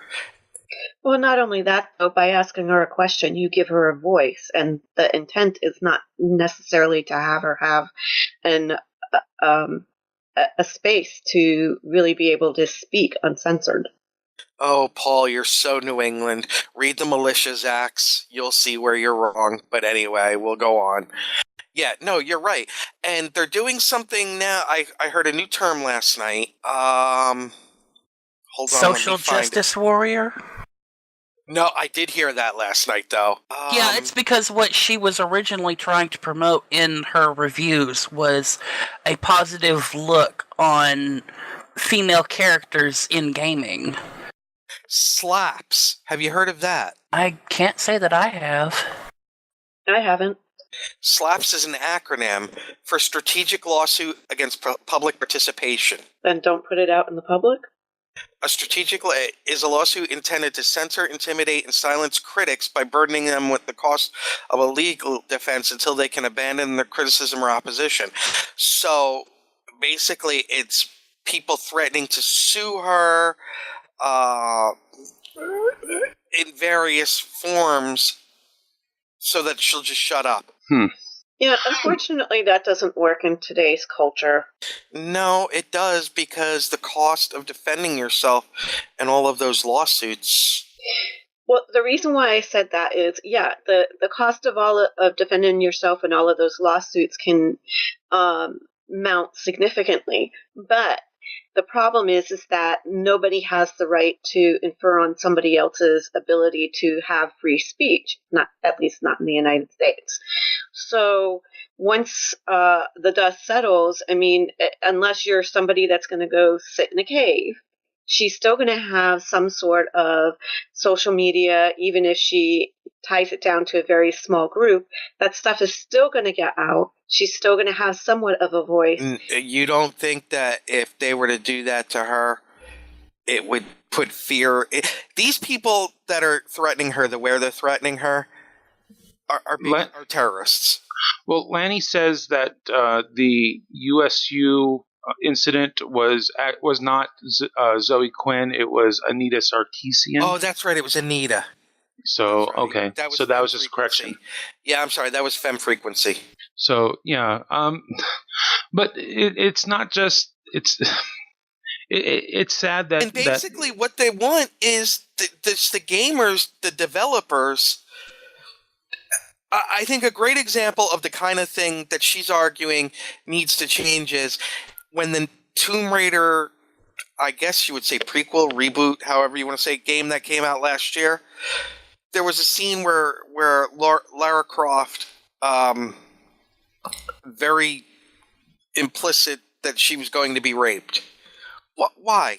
Well, not only that, though, by asking her a question, you give her a voice, and the intent is not necessarily to have her have a space to really be able to speak uncensored. Oh, Paul, you're so New England. Read the Militias Acts. You'll see where you're wrong. But anyway, we'll go on. Yeah, no, you're right. And they're doing something now. I heard a new term last night. Hold on. Social justice warrior? No, I did hear that last night, though. Yeah, it's because what she was originally trying to promote in her reviews was a positive look on female characters in gaming. SLAPS. Have you heard of that? I can't say that I have. I haven't. SLAPS is an acronym for Strategic Lawsuit Against Public Participation. Then don't put it out in the public? A strategic is a lawsuit intended to censor, intimidate, and silence critics by burdening them with the cost of a legal defense until they can abandon their criticism or opposition. So basically, it's people threatening to sue her in various forms so that she'll just shut up. Yeah, unfortunately, that doesn't work in today's culture. No, it does, because the cost of defending yourself and all of those lawsuits. Well, the reason why I said that is, yeah, the cost of defending yourself and all of those lawsuits can mount significantly, but the problem is that nobody has the right to infer on somebody else's ability to have free speech, at least not in the United States. So once the dust settles, I mean, unless you're somebody that's going to go sit in a cave, she's still going to have some sort of social media, even if she ties it down to a very small group. That stuff is still going to get out. She's still going to have somewhat of a voice. You don't think that if they were to do that to her, it would put fear? These people that are threatening her, where they're threatening her, are terrorists. Well, Lanny says that the USU incident was not Zoe Quinn. It was Anita Sarkeesian. Oh, that's right. It was Anita. So, right. Okay. That was just a correction. Yeah, I'm sorry. That was Femme Frequency. So, yeah. But it's not just... It's sad that... And basically what they want is the gamers, the developers... I think a great example of the kind of thing that she's arguing needs to change is when the Tomb Raider, I guess you would say prequel, reboot, however you want to say, game that came out last year, there was a scene where Lara Croft, very implicit that she was going to be raped. Why?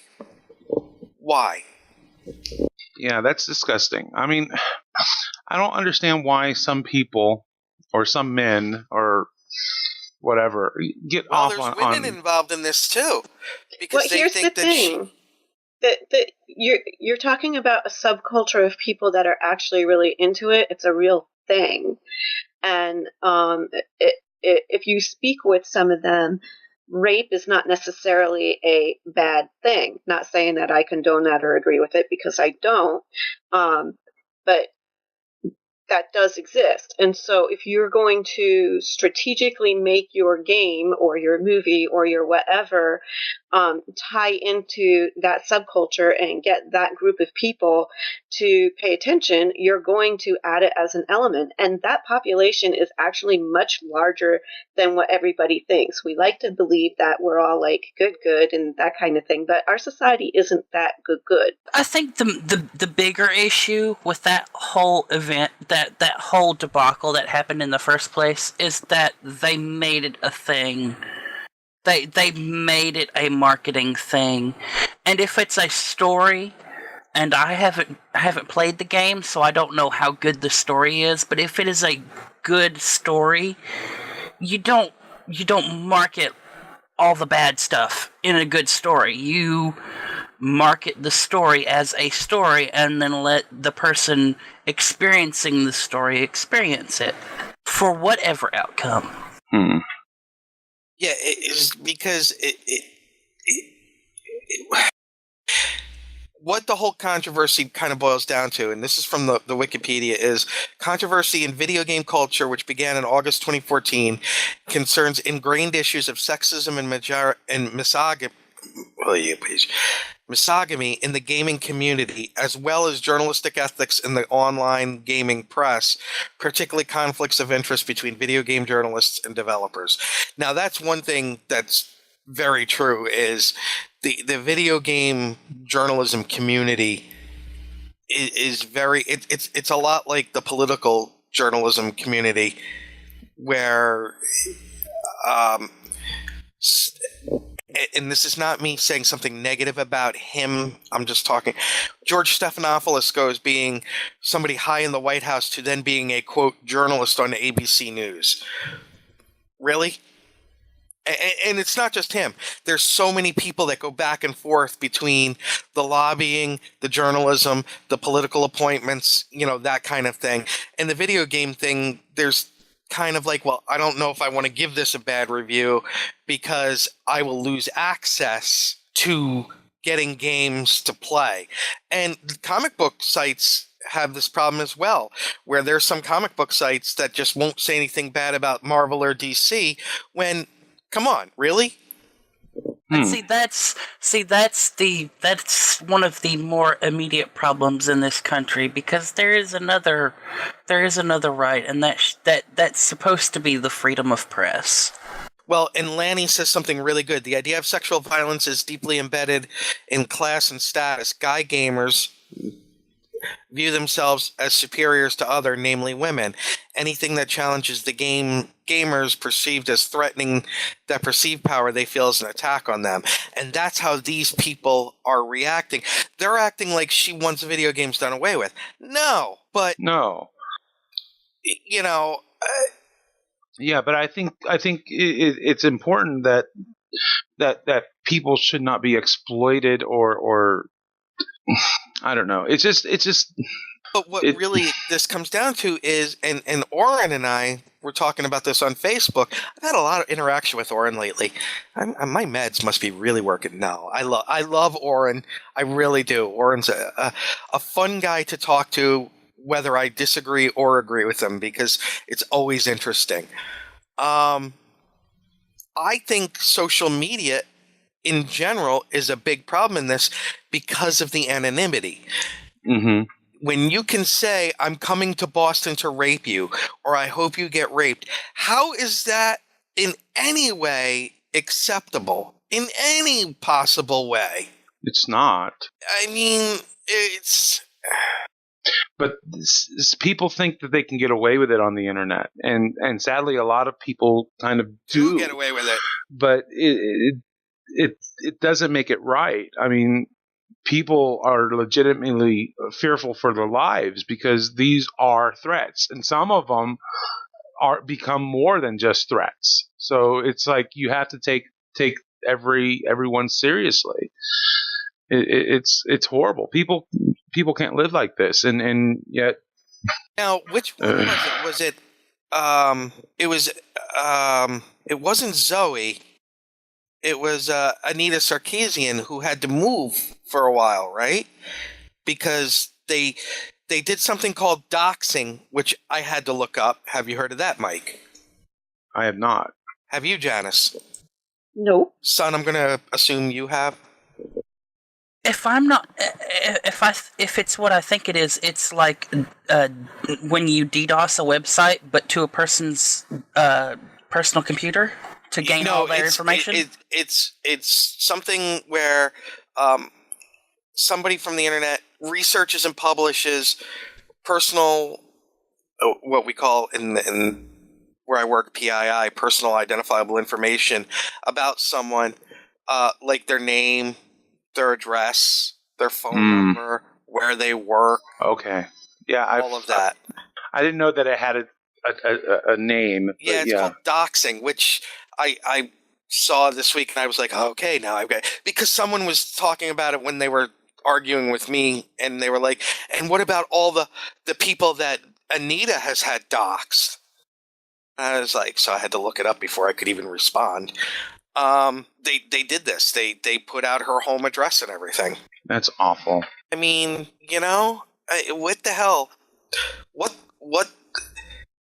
Why? Yeah, that's disgusting. I mean, I don't understand why some people or some men or whatever get off on... Well, there's women involved in this too. Because here's the thing. You're talking about a subculture of people that are actually really into it. It's a real thing. And if you speak with some of them, rape is not necessarily a bad thing. Not saying that I condone that or agree with it, because I don't. But that does exist. And so if you're going to strategically make your game or your movie or your whatever tie into that subculture and get that group of people to pay attention, you're going to add it as an element. And that population is actually much larger than what everybody thinks. We like to believe that we're all like good and that kind of thing, but our society isn't that good. I think the bigger issue with that whole event, that whole debacle that happened in the first place, is that they made it a thing. They made it a marketing thing. And if it's a story and I haven't played the game, so I don't know how good the story is. But if it is a good story, you don't market all the bad stuff in a good story. You market the story as a story, and then let the person experiencing the story experience it for whatever outcome. Yeah, it is because what the whole controversy kind of boils down to, and this is from the Wikipedia, is controversy in video game culture, which began in August 2014, concerns ingrained issues of sexism and misogyny in the gaming community, as well as journalistic ethics in the online gaming press, particularly conflicts of interest between video game journalists and developers. Now, that's one thing that's very true, is the video game journalism community is very it's a lot like the political journalism community, where and this is not me saying something negative about him, I'm just talking. George Stephanopoulos goes being somebody high in the White House to then being a, quote, journalist on ABC News. Really? And it's not just him. There's so many people that go back and forth between the lobbying, the journalism, the political appointments, that kind of thing. And the video game thing, there's kind of like, well, I don't know if I want to give this a bad review because I will lose access to getting games to play. And comic book sites have this problem as well, where there's some comic book sites that just won't say anything bad about Marvel or DC when, come on, really? And that's one of the more immediate problems in this country, because there is another right, and that's supposed to be the freedom of press. Well, and Lanny says something really good. The idea of sexual violence is deeply embedded in class and status. Guy gamers view themselves as superiors to other, namely women. Anything that challenges the gamers perceived as threatening that perceived power they feel is an attack on them. And that's how these people are reacting. They're acting like she wants video games done away with. No, but no. Yeah, but I think it's important that people should not be exploited or I don't know. It's just. But what really this comes down to is, and Oren and I were talking about this on Facebook. I've had a lot of interaction with Oren lately. My meds must be really working. No, I love Oren. I really do. Oren's a fun guy to talk to, whether I disagree or agree with him, because it's always interesting. I think social media in general is a big problem in this because of the anonymity. Mm-hmm. When you can say, I'm coming to Boston to rape you, or I hope you get raped, how is that in any way acceptable? In any possible way? It's not. I mean, it's... But people think that they can get away with it on the internet, and sadly, a lot of people kind of do get away with it. But it doesn't make it right. I mean, people are legitimately fearful for their lives because these are threats, and some of them become more than just threats. So it's like you have to take everyone seriously. It's horrible. People can't live like this, and yet. Now, which one was it? Was it? It wasn't Zoe. It was Anita Sarkeesian who had to move for a while, right? Because they did something called doxing, which I had to look up. Have you heard of that, Mike? I have not. Have you, Janice? No. Son, I'm going to assume you have. If I'm not, if it's what I think it is, it's like when you DDoS a website, but to a person's personal computer to gain all their information. It's something where somebody from the internet researches and publishes personal, what we call in where I work, PII, personal identifiable information about someone, like their name, their address, their phone number, where they work. Okay. Yeah, all of that. I didn't know that it had a name. Yeah, it's called doxing, which I saw this week, and I was like, oh, okay, now I've got, because someone was talking about it when they were arguing with me, and they were like, and what about all the people that Anita has had doxed? I was like, so I had to look it up before I could even respond. They did this. They put out her home address and everything. That's awful. I mean, what the hell? What?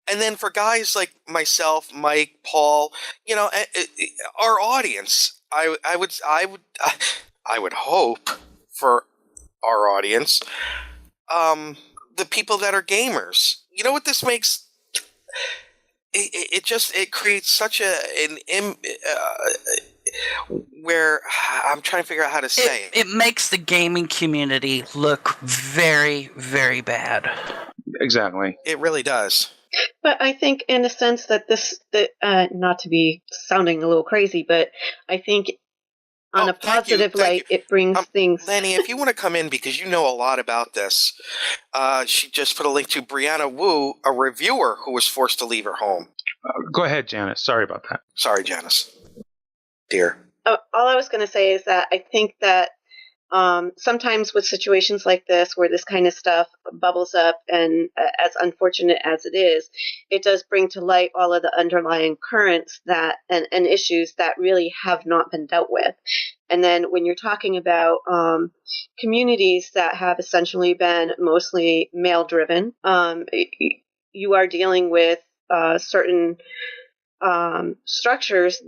And then for guys like myself, Mike, Paul, our audience, I would hope for our audience, the people that are gamers. You know what this makes? It creates such where I'm trying to figure out how to say it. It makes the gaming community look very, very bad. Exactly. It really does. But I think, in a sense, that not to be sounding a little crazy, but I think on a positive light, it brings things. Lenny, if you want to come in because you know a lot about this, she just put a link to Brianna Wu, a reviewer who was forced to leave her home. Go ahead, Janice. Sorry about that. Sorry, Janice. Dear. All I was going to say is that I think that sometimes with situations like this, where this kind of stuff bubbles up, and as unfortunate as it is, it does bring to light all of the underlying currents that and issues that really have not been dealt with. And then when you're talking about communities that have essentially been mostly male-driven, you are dealing with certain structures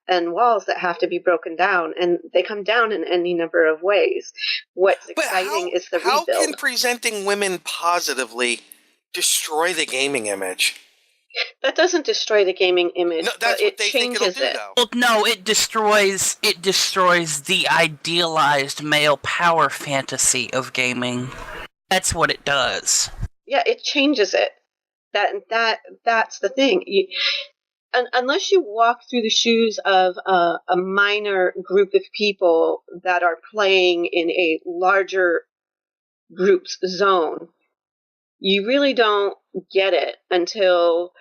and walls that have to be broken down, and they come down in any number of ways. What's exciting is the rebuild. How can presenting women positively destroy the gaming image? That doesn't destroy the gaming image. No, that's what they think it'll do, though. Well, no, it destroys the idealized male power fantasy of gaming. That's what it does. Yeah, it changes it. That's the thing. Unless you walk through the shoes of a minor group of people that are playing in a larger group's zone, you really don't get it until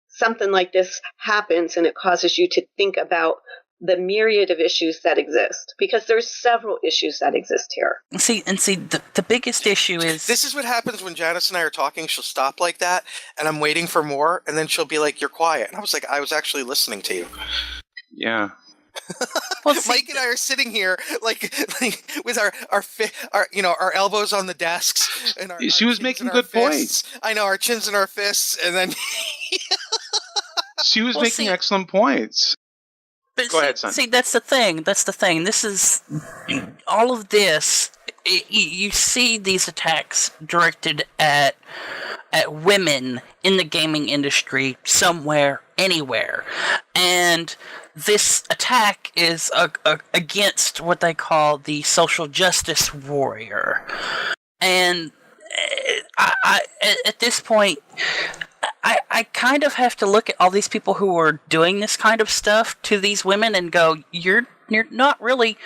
something like this happens and it causes you to think about the myriad of issues that exist, because there's several issues that exist here. See, the biggest issue is... This is what happens when Janice and I are talking. She'll stop like that, and I'm waiting for more, and then she'll be like, you're quiet. And I was like, I was actually listening to you. Yeah. Well, Mike and I are sitting here like with our elbows on the desks, and she was making good points. I know, our chins in our fists, and then she was making excellent points. But Go ahead, son. See, that's the thing. This is all of this. You see these attacks directed at women in the gaming industry somewhere, anywhere, and this attack is against what they call the social justice warrior. And I at this point, I kind of have to look at all these people who are doing this kind of stuff to these women and go, you're not really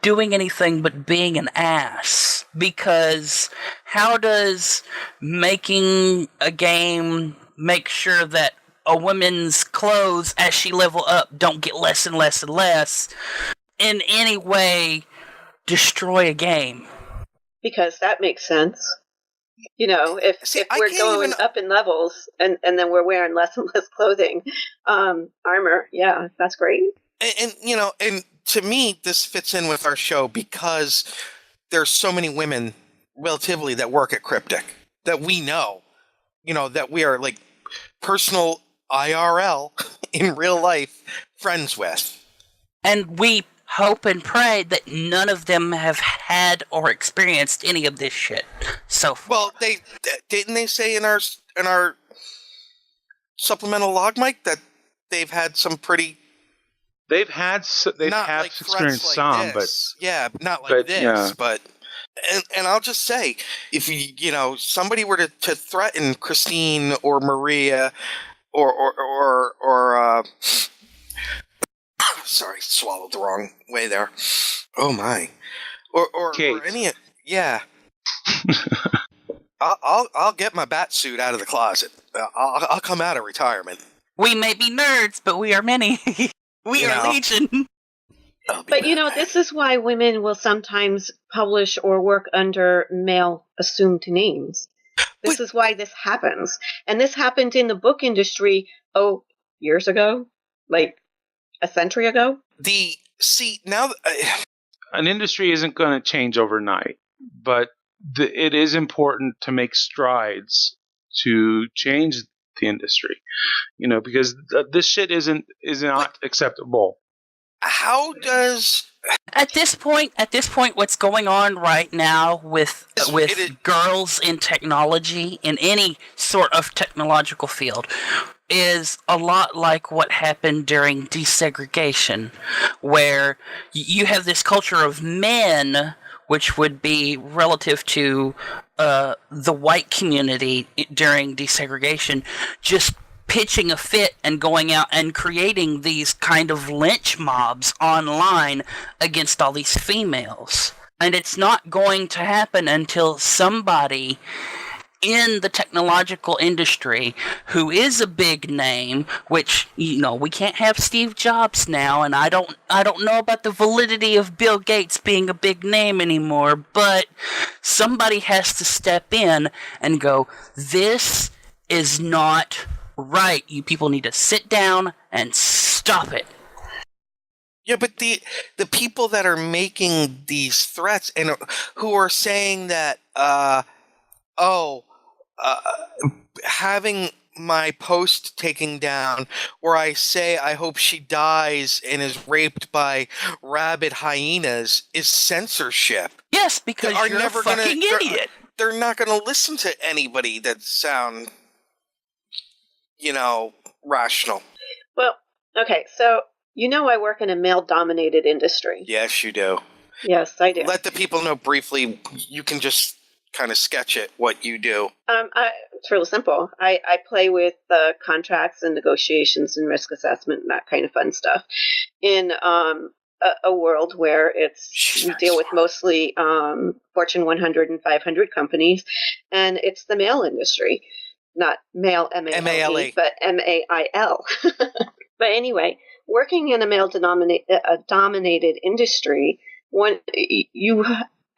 doing anything but being an ass. Because how does making a game make sure that a woman's clothes as she level up don't get less and less and less in any way destroy a game? Because that makes sense. If we're going up in levels and then we're wearing less and less clothing, armor, yeah, that's great. And to me, this fits in with our show because there's so many women, relatively, that work at Cryptic that we know, that we are like personal IRL in real life friends with. And we hope and pray that none of them have had or experienced any of this shit so far. Well, didn't they say in our supplemental log, Mike, that they've had some pretty... They've experienced like some, this. But... Yeah, not like this, yeah. But... And I'll just say, if somebody were to threaten Christine or Maria or sorry, swallowed the wrong way there. Oh my. Or any Yeah. I'll get my bat suit out of the closet. I'll come out of retirement. We may be nerds, but we are many. We are legion. But this is why women will sometimes publish or work under male assumed names. This is why this happens. And this happened in the book industry, years ago? Like a century ago? An industry isn't going to change overnight, but it is important to make strides to change the industry, because this shit is not acceptable. How does at this point what's going on right now with girls in technology, in any sort of technological field, is a lot like what happened during desegregation, where you have this culture of men, which would be relative to the white community during desegregation, just pitching a fit and going out and creating these kind of lynch mobs online against all these females. And it's not going to happen until somebody in the technological industry who is a big name, which, we can't have Steve Jobs now, and I don't know about the validity of Bill Gates being a big name anymore, but somebody has to step in and go, this is not right. You people need to sit down and stop it. Yeah, but the people that are making these threats and who are saying that, having my post taken down where I say I hope she dies and is raped by rabid hyenas is censorship. Yes, because you're a fucking idiot. They're not going to listen to anybody that sound, rational. Well, okay, so I work in a male-dominated industry. Yes, you do. Yes, I do. Let the people know briefly. You can just kind of sketch it, what you do. It's really simple. I play with contracts and negotiations and risk assessment and that kind of fun stuff in a world where we deal with mostly Fortune 100 and 500 companies, and it's the mail industry. Not male, M-A-L-E, but M-A-I-L. But anyway, working in a male-dominated industry,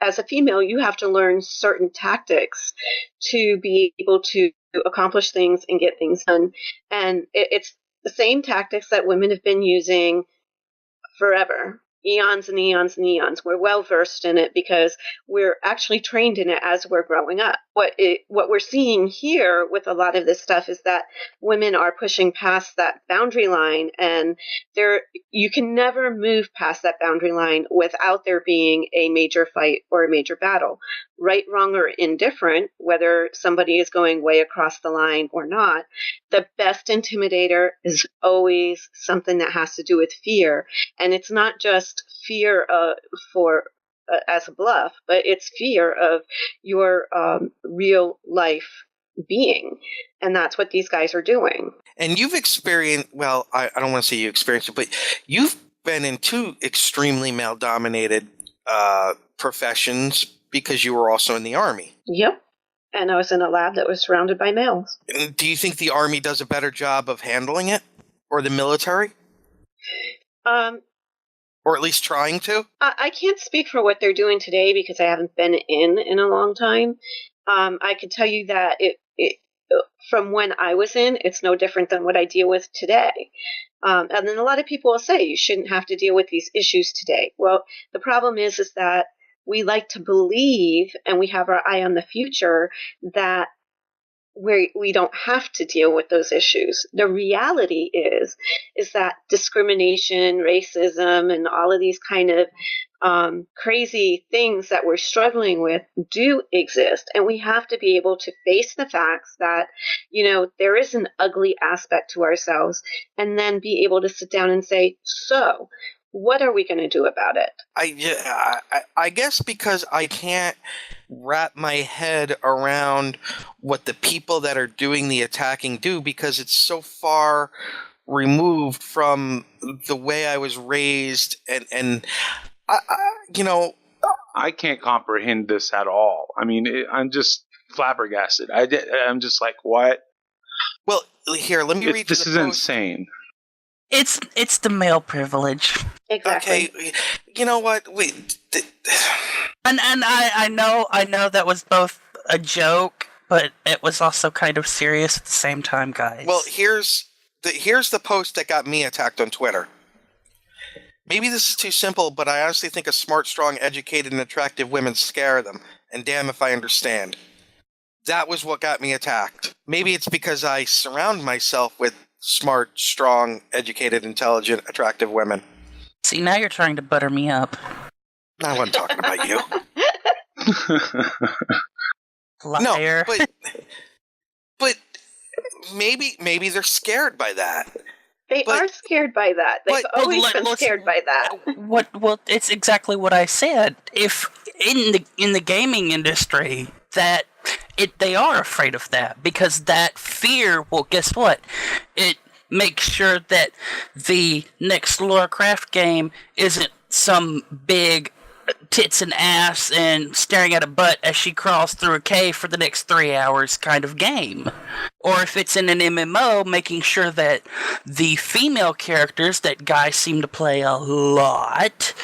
as a female, you have to learn certain tactics to be able to accomplish things and get things done. And it's the same tactics that women have been using forever. Eons and eons and eons. We're well versed in it because we're actually trained in it as we're growing up. What we're seeing here with a lot of this stuff is that women are pushing past that boundary line, and you can never move past that boundary line without there being a major fight or a major battle. Right, wrong, or indifferent, whether somebody is going way across the line or not, the best intimidator is always something that has to do with fear. And it's not just fear as a bluff, but it's fear of your real life being. And that's what these guys are doing. And you've experienced, well, I don't want to say you experienced it, but you've been in two extremely male-dominated professions because you were also in the Army. Yep. And I was in a lab that was surrounded by males. And do you think the Army does a better job of handling it? Or the military? Or at least trying to? I can't speak for what they're doing today because I haven't been in a long time. I can tell you that it from when I was in, it's no different than what I deal with today. And then a lot of people will say you shouldn't have to deal with these issues today. Well, the problem is that we like to believe, and we have our eye on the future, that we don't have to deal with those issues. The reality is that discrimination, racism, and all of these kind of crazy things that we're struggling with do exist. And we have to be able to face the facts that, there is an ugly aspect to ourselves, and then be able to sit down and say, so what are we going to do about it? I guess because I can't wrap my head around what the people that are doing the attacking do, because it's so far removed from the way I was raised, and I can't comprehend this at all. I mean, I'm just flabbergasted. I'm just like, what? Well, here, let me read. This is insane. It's the male privilege. Exactly. Okay, you know what? Wait. And I know that was both a joke, but it was also kind of serious at the same time, guys. Well, here's the post that got me attacked on Twitter. Maybe this is too simple, but I honestly think a smart, strong, educated, and attractive women scare them. And damn if I understand. That was what got me attacked. Maybe it's because I surround myself with smart, strong, educated, intelligent, attractive women. See, now you're trying to butter me up. I wasn't talking about you. Liar. No, but maybe they're scared by that. They are scared by that. They've always been scared by that. Well, it's exactly what I said. If in the gaming industry that they are afraid of that, because that fear, well, guess what? It makes sure that the next Lara Croft game isn't some big tits and ass and staring at a butt as she crawls through a cave for the next 3 hours kind of game. Or if it's in an MMO, making sure that the female characters that guys seem to play a lot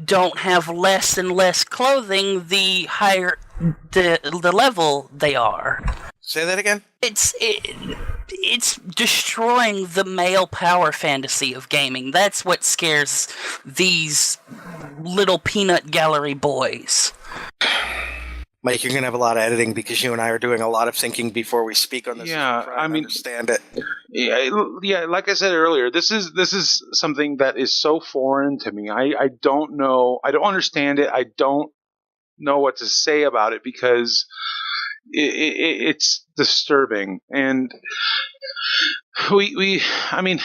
don't have less and less clothing the higher the level they are. Say that again? It's destroying the male power fantasy of gaming. That's what scares these little peanut gallery boys. Mike, you're going to have a lot of editing because you and I are doing a lot of thinking before we speak on this. Yeah, I mean, understand it. Yeah, like I said earlier, this is something that is so foreign to me. I don't know. I don't understand it. I don't know what to say about it because it's disturbing. And I mean,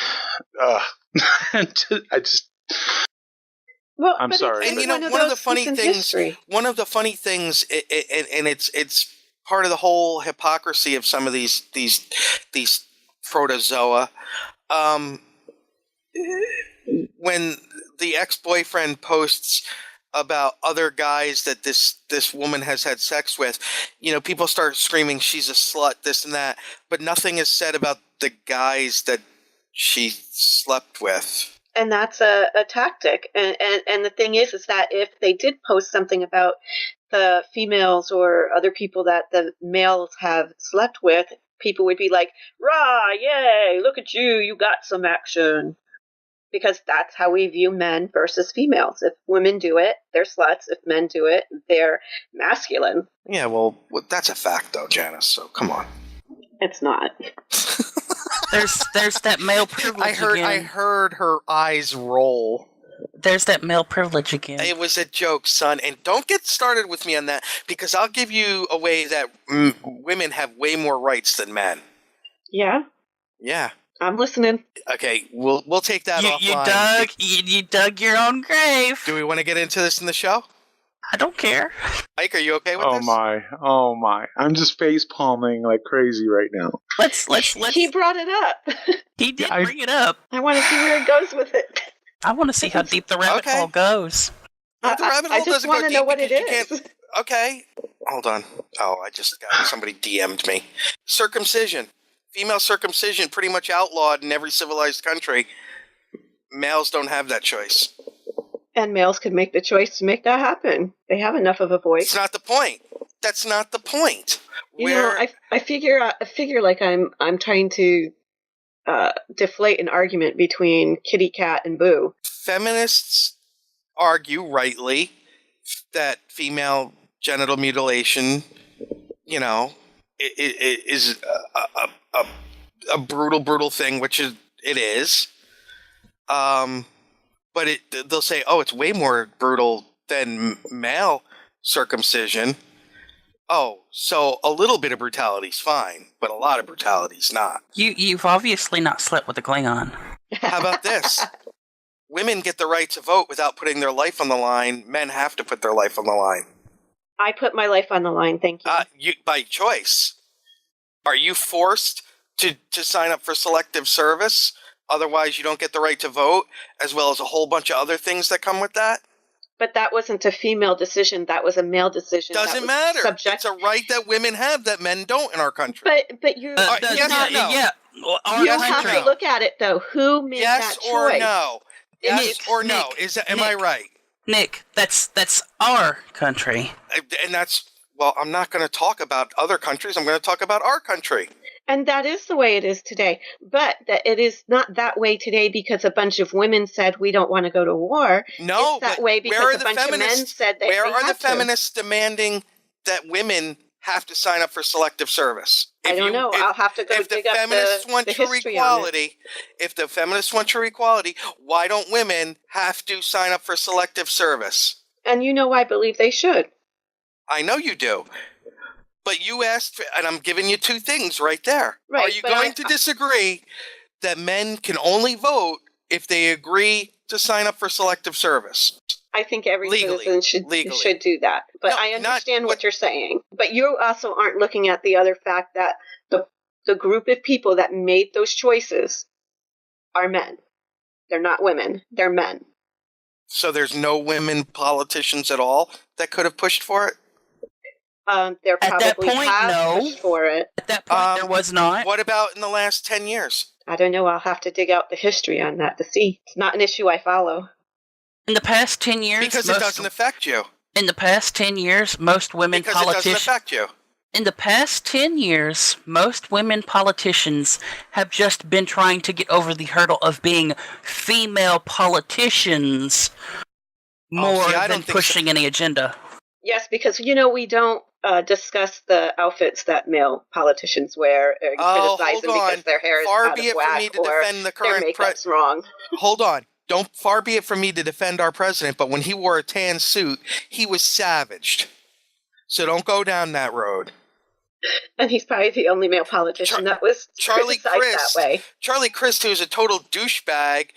I just. Well, I'm sorry. And you know, one of the funny things, and it's part of the whole hypocrisy of some of these protozoa. When the ex-boyfriend posts about other guys that this woman has had sex with, you know, people start screaming she's a slut, this and that, but nothing is said about the guys that she slept with. And that's a tactic. And the thing is that if they did post something about the females or other people that the males have slept with, people would be like, rah, yay, look at you, you got some action. Because that's how we view men versus females. If women do it, they're sluts. If men do it, they're masculine. Yeah, well, that's a fact, though, Janice, so come on. It's not. There's that male privilege again. I heard her eyes roll. There's that male privilege again. It was a joke, son, and don't get started with me on that, because I'll give you a way that women have way more rights than men. Yeah? Yeah. I'm listening. Okay, we'll take that offline. You dug your own grave. Do we want to get into this in the show? I don't care. Mike, are you okay with this? Oh my! I'm just face palming like crazy right now. Let's. He brought it up. He did bring it up. I want to see where it goes with it. I want to see how deep the rabbit hole goes. The rabbit hole doesn't go deep. I just want to know what it is. Okay, hold on. Oh, I just got somebody DM'd me. Circumcision. Female circumcision pretty much outlawed in every civilized country. Males don't have that choice. And males could make the choice to make that happen. They have enough of a voice. That's not the point. That's not the point. I figure like I'm trying to deflate an argument between Kitty Cat and Boo. Feminists argue rightly that female genital mutilation, you know, is a brutal thing, which it is. But they'll say, oh, it's way more brutal than male circumcision. Oh, so a little bit of brutality is fine, but a lot of brutality is not. You've obviously not slept with a Klingon. How about this? Women get the right to vote without putting their life on the line. Men have to put their life on the line. I put my life on the line, thank you. By choice. Are you forced to sign up for selective service? Otherwise, you don't get the right to vote, as well as a whole bunch of other things that come with that? But that wasn't a female decision. That was a male decision. Doesn't matter. It's a right that women have that men don't in our country. But you're yes not, or no? Yeah. You have to look at it though. Who made yes that choice? Or no? Yes Nick, or no? Am I right? Nick, that's our country. And that's, well, I'm not going to talk about other countries. I'm going to talk about our country. And that is the way it is today. But that it is not that way today because a bunch of women said we don't want to go to war. No, it's that but way because where are a the bunch of men feminists? said that Where they are the had to. feminists demanding that women have to sign up for selective service? I don't know. I'll have to go dig up the history on it. If the feminists want true equality, why don't women have to sign up for selective service? And you know I believe they should. I know you do. But you asked, and I'm giving you two things right there. Right, Are you going to disagree that men can only vote if they agree to sign up for selective service? I think every citizen should do that. But No, I understand what you're saying. But you also aren't looking at the other fact that the group of people that made those choices are men. They're not women. They're men. So there's no women politicians at all that could have pushed for it? There At that probably point, have no. pushed for it. At that point, there was not. What about in the last 10 years? I don't know. I'll have to dig out the history on that to see. It's not an issue I follow. In the past 10 years, Because it doesn't affect you. In the past 10 years, most women Because it doesn't politicians. affect you. In the past 10 years, most women politicians have just been trying to get over the hurdle of being female politicians more than pushing any agenda. Yes, because, we don't discuss the outfits that male politicians wear and criticize them because their hair is out of whack or their makeup's wrong. Hold on. Far be it from me to defend our president, but when he wore a tan suit, he was savaged. So don't go down that road. And he's probably the only male politician that was criticized that way. Charlie Crist, who's a total douchebag,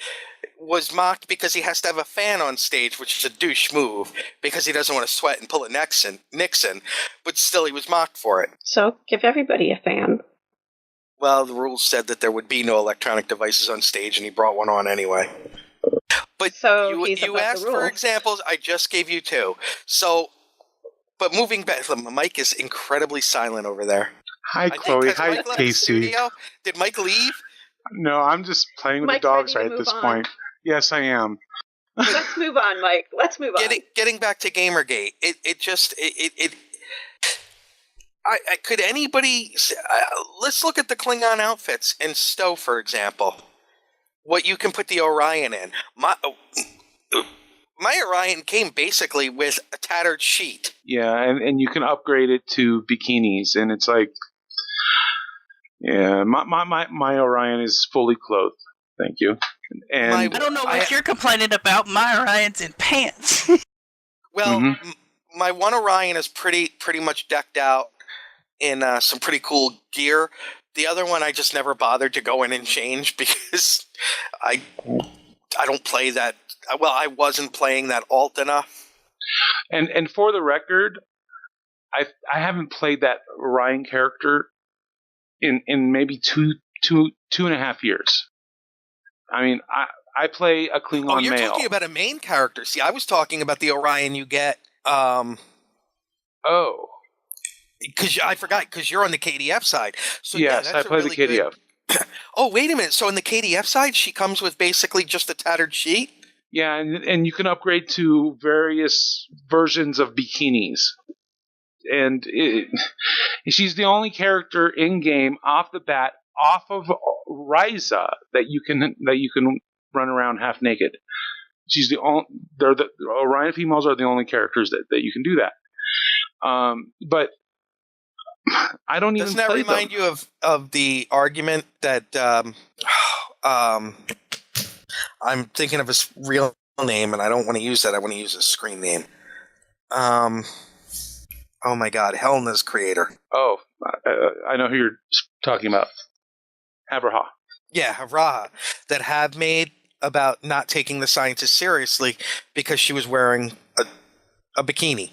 was mocked because he has to have a fan on stage, which is a douche move, because he doesn't want to sweat and pull a Nixon, but still he was mocked for it. So give everybody a fan. Well, the rules said that there would be no electronic devices on stage, and he brought one on anyway. But so you asked for examples, I just gave you two. So, but moving back, the mic is incredibly silent over there. Hi, Chloe. Hi, Casey. Did Mike leave? No, I'm just playing with Mike's the dogs ready right to at this move point. Yes, I am. Let's move on, Mike. Let's move on. Getting back to Gamergate, could anybody? Let's look at the Klingon outfits in Stowe, for example. What you can put the Orion in. My Orion came basically with a tattered sheet. Yeah, and you can upgrade it to bikinis, and it's like, yeah, my Orion is fully clothed. Thank you. And I don't know what you're complaining about. My Orion's in pants. Well, my one Orion is pretty much decked out in some pretty cool gear. The other one I just never bothered to go in and change because I don't play that. Well, I wasn't playing that alt enough. And for the record, I haven't played that Orion character in maybe two and a half years. I mean, I play a Klingon male. Oh, you're talking about a main character. See, I was talking about the Orion you get. Oh. Because I forgot, because you're on the KDF side. So yes, I play really the KDF. Oh, wait a minute. So in the KDF side, she comes with basically just a tattered sheet? Yeah, and you can upgrade to various versions of bikinis. And she's the only character in game off the bat, off of Ryza, that you can run around half naked. She's the Orion females are the only characters that you can do that. But I don't even. Doesn't that remind you of the argument that I'm thinking of his real name, and I don't want to use that. I want to use his screen name. Oh my God, Helena's creator. Oh, I know who you're talking about. Havraha. Yeah, Havraha. That have made about not taking the scientists seriously because she was wearing a bikini.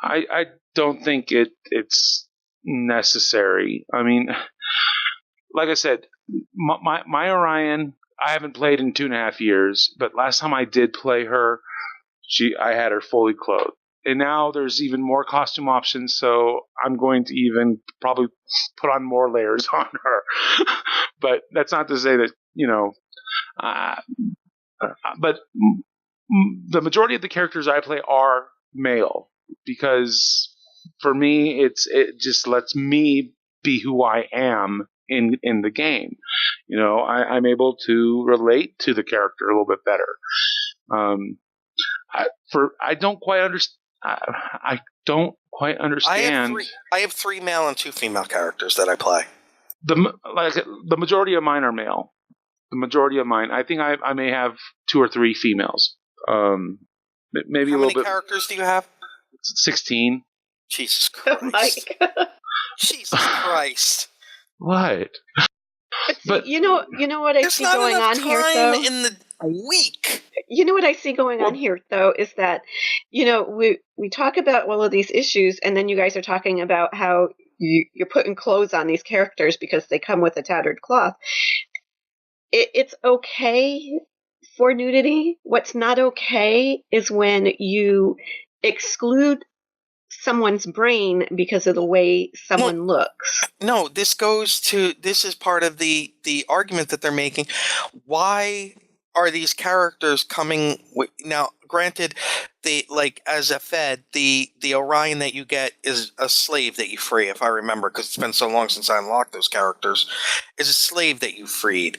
I don't think it's necessary. I mean, like I said, my Orion, I haven't played in 2.5 years, but last time I did play her, I had her fully clothed. And now there's even more costume options, so I'm going to even probably put on more layers on her. But that's not to say that, but the majority of the characters I play are male, because for me, it just lets me be who I am in the game. I'm able to relate to the character a little bit better. I don't quite understand. I don't quite understand. I have 3 male and 2 female characters that I play. The majority of mine are male. The majority of mine. I think I may have 2 or 3 females. Maybe How a little bit. How many characters do you have? 16. Jesus Christ. Jesus Christ. What? But you know what I see going on here, though? In the week. You know what I see going on here, though, is that, we talk about all of these issues, and then you guys are talking about how you're putting clothes on these characters because they come with a tattered cloth. It's okay for nudity. What's not okay is when you exclude someone's brain because of the way someone looks. No, this is part of the argument that they're making. Why are these characters coming now? Granted, as a Fed, the Orion that you get is a slave that you free, if I remember, because it's been so long since I unlocked those characters, is a slave that you freed.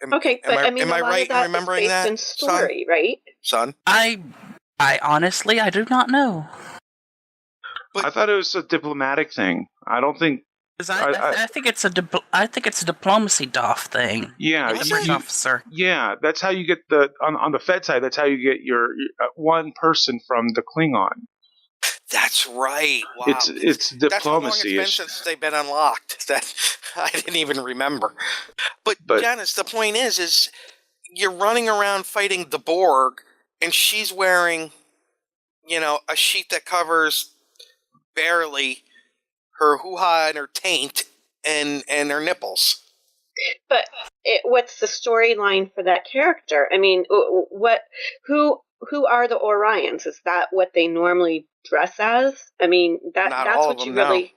Am I right in remembering that? In story, right? Son? I honestly, I do not know. I thought it was a diplomatic thing. I don't think. I think it's a diplomacy DOF thing. Yeah, the bridge officer. Yeah, that's how you get on the Fed side. That's how you get your one person from the Klingon. That's right. Wow, it's diplomacy. That's how long it's been since they've been unlocked. That I didn't even remember. But Janice, the point is you're running around fighting the Borg, and she's wearing, a sheet that covers barely her hoo-ha and her taint and her nipples. But what's the storyline for that character? I mean, who are the Orions? Is that what they normally dress as? I mean, that's what you really.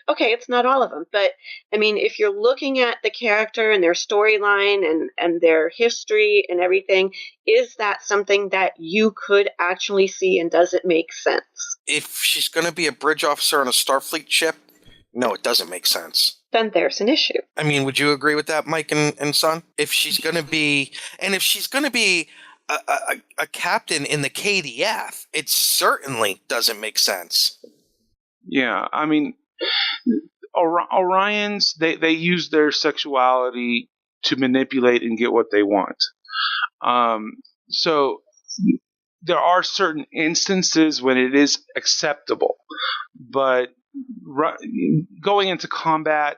No. Okay, it's not all of them, but I mean, if you're looking at the character and their storyline and their history and everything, is that something that you could actually see, and does it make sense? If she's going to be a bridge officer on a Starfleet ship, no, it doesn't make sense. Then there's an issue. I mean, would you agree with that, Mike and Son? If she's going to be a captain in the KDF, it certainly doesn't make sense. Yeah, I mean, Orions, they use their sexuality to manipulate and get what they want. So there are certain instances when it is acceptable, but going into combat,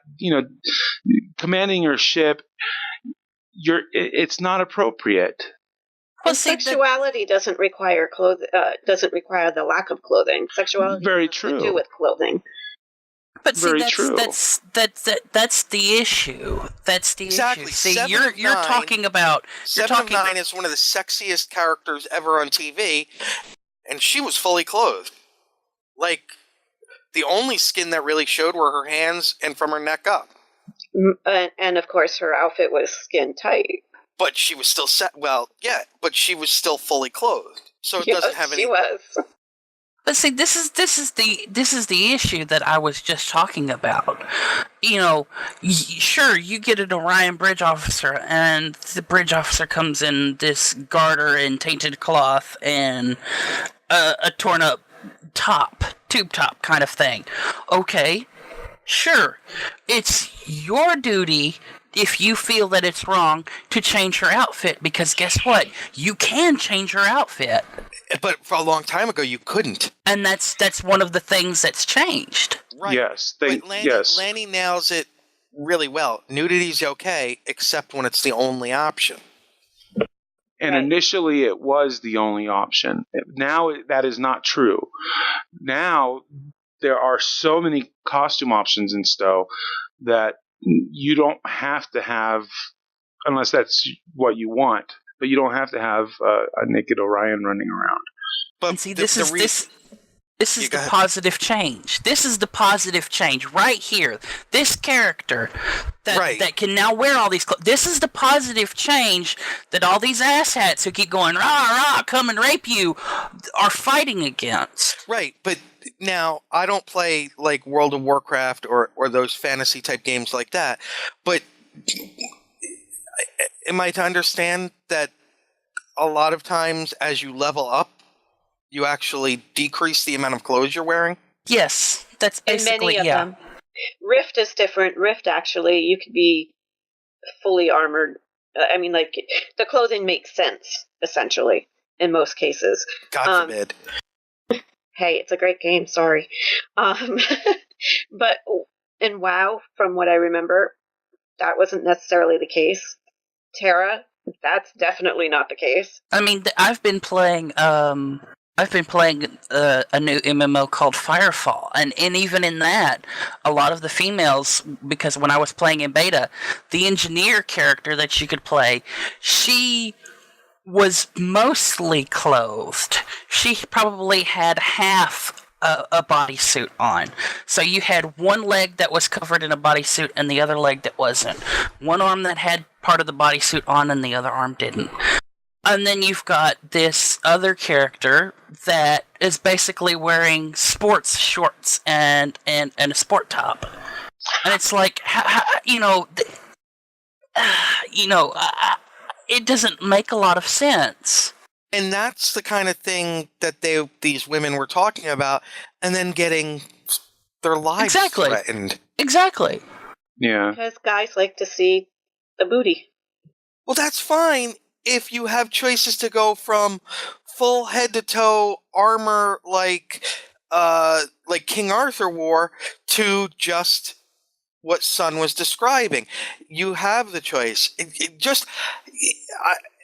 commanding your ship, it's not appropriate. Well, sexuality doesn't require doesn't require the lack of clothing. Sexuality very has true to do with clothing. But see, very that's true. That's the issue. That's the exactly. issue. See, you're talking about 7 of 9 is one of the sexiest characters ever on TV, and she was fully clothed. Like, the only skin that really showed were her hands and from her neck up. And of course, her outfit was skin tight. But she was still but she was still fully clothed. So it doesn't have any. She was. But see, this is the issue that I was just talking about. Sure, you get an Orion bridge officer, and the bridge officer comes in this garter and tainted cloth and a torn up tube top kind of thing. Okay, sure, it's your duty, if you feel that it's wrong, to change her outfit, because guess what? You can change her outfit. But for a long time ago, you couldn't. And that's one of the things that's changed. Right. Yes. Lanny nails it really well. Nudity's okay, except when it's the only option. And initially it was the only option. Now that is not true. Now there are so many costume options in STO that you don't have to have, unless that's what you want, but you don't have to have a naked Orion running around. But and see, this is the positive change. This is the positive change right here. This character that can now wear all these clothes. This is the positive change that all these asshats who keep going, rah, rah, come and rape you, are fighting against. Right, but now I don't play like World of Warcraft or those fantasy type games like that, but am I to understand that a lot of times as you level up, you actually decrease the amount of clothes you're wearing? Yes, that's basically, many of them. Rift is different. Rift, actually, you could be fully armored. I mean, like, the clothing makes sense, essentially, in most cases. God forbid. Hey, it's a great game, sorry. But in WoW, from what I remember, that wasn't necessarily the case. Terra, that's definitely not the case. I mean, I've been playing a new MMO called Firefall, and even in that, a lot of the females, because when I was playing in beta, the engineer character that you could play, she was mostly clothed. She probably had half a bodysuit on. So you had one leg that was covered in a bodysuit and the other leg that wasn't. One arm that had part of the bodysuit on and the other arm didn't. And then you've got this other character that is basically wearing sports shorts and a sport top. And it's like, it doesn't make a lot of sense. And that's the kind of thing that these women were talking about, and then getting their lives threatened. Exactly. Yeah. Because guys like to see the booty. Well, that's fine if you have choices to go from full head to toe armor like King Arthur wore to just what Sun was describing. You have the choice.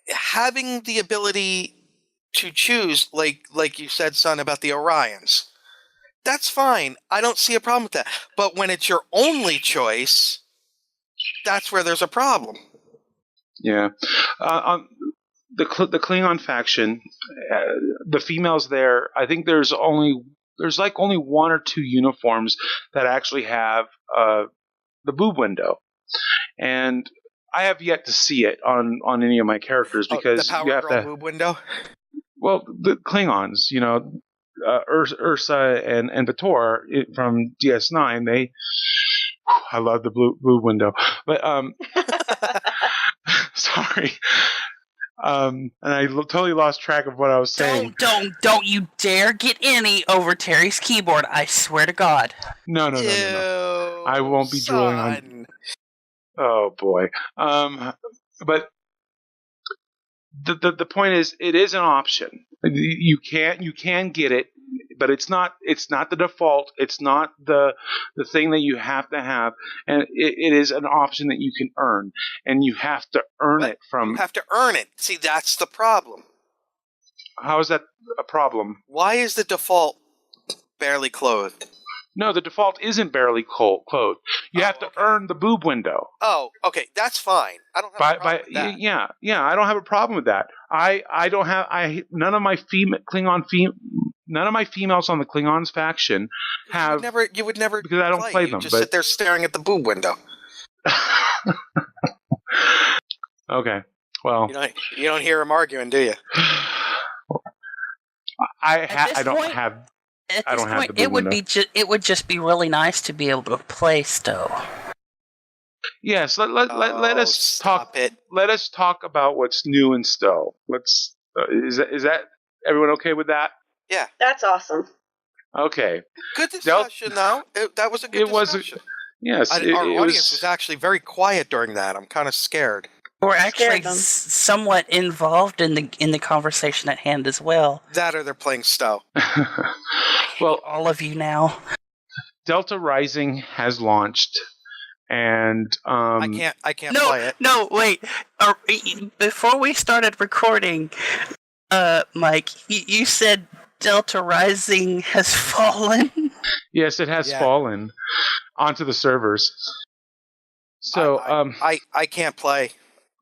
Having the ability to choose, like you said, Sun, about the Orions, that's fine. I don't see a problem with that. But when it's your only choice, that's where there's a problem. Yeah. On the Klingon faction, the females there, I think there's only one or two uniforms that actually have the boob window, and I have yet to see it on any of my characters because the Power you have Girl to. boob window. Well, the Klingons, Ursa and Bator from DS9, I love the blue window, but sorry. And I totally lost track of what I was saying. Don't you dare get any over Terry's keyboard! I swear to God. No. I won't be drooling on. Oh boy. But the point is, it is an option. You can get it, but it's not the default. It's not the thing that you have to have, and it is an option that you can earn, and you have to earn it from. You have to earn it. See, that's the problem. How is that a problem? Why is the default barely clothed? No, the default isn't barely clothed. You have to earn the boob window. Oh, okay, that's fine. I don't have a problem with that. Yeah, I don't have a problem with that. None of my none of my females on the Klingons faction have. You would never because I don't play them. Just sit there staring at the boob window. Okay, well, you don't hear them arguing, do you? I don't have. At this point, it would just be really nice to be able to play Stowe. Yes, let us talk. Let us talk about what's new in Stowe. Let's. Is that everyone okay with that? Yeah, that's awesome. Okay. Good discussion, though. That was a good discussion. Yes, our audience was actually very quiet during that. I'm kind of scared. We're actually somewhat involved in the conversation at hand as well. That or they're playing Stowe. Well, all of you now. Delta Rising has launched, and I can't play it. No, wait. Before we started recording, Mike, you said Delta Rising has fallen. Yes, it has fallen onto the servers. So I can't play.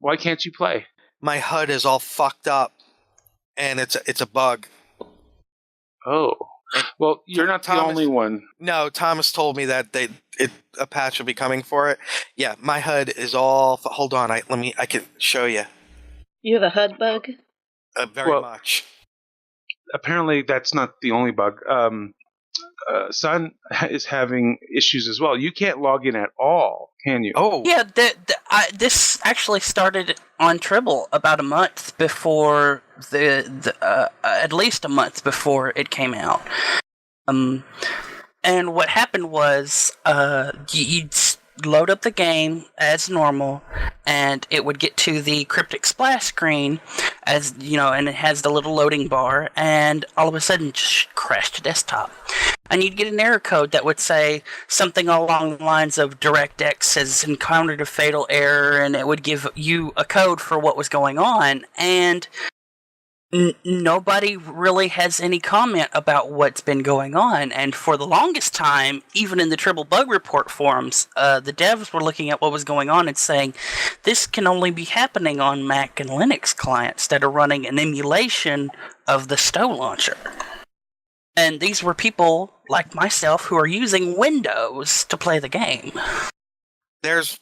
Why can't you play? my HUD is all fucked up, and it's a bug. Oh, well, you're not the only one. No, Thomas told me that a patch will be coming for it. Yeah, my HUD is all. Hold on, I can show you. You have a HUD bug? Very much. Apparently, that's not the only bug. Sun is having issues as well. You can't log in at all, can you? Oh, yeah. This actually started on Tribble about a month before at least a month before it came out. And what happened was, you'd load up the game as normal, and it would get to the Cryptic Splash screen, as you know, and it has the little loading bar, and all of a sudden just crashed the desktop. And you'd get an error code that would say something along the lines of DirectX has encountered a fatal error, and it would give you a code for what was going on, and nobody really has any comment about what's been going on. And for the longest time, even in the Tribble Bug Report forums, the devs were looking at what was going on and saying, this can only be happening on Mac and Linux clients that are running an emulation of the Stow launcher. And these were people like myself who are using Windows to play the game. There's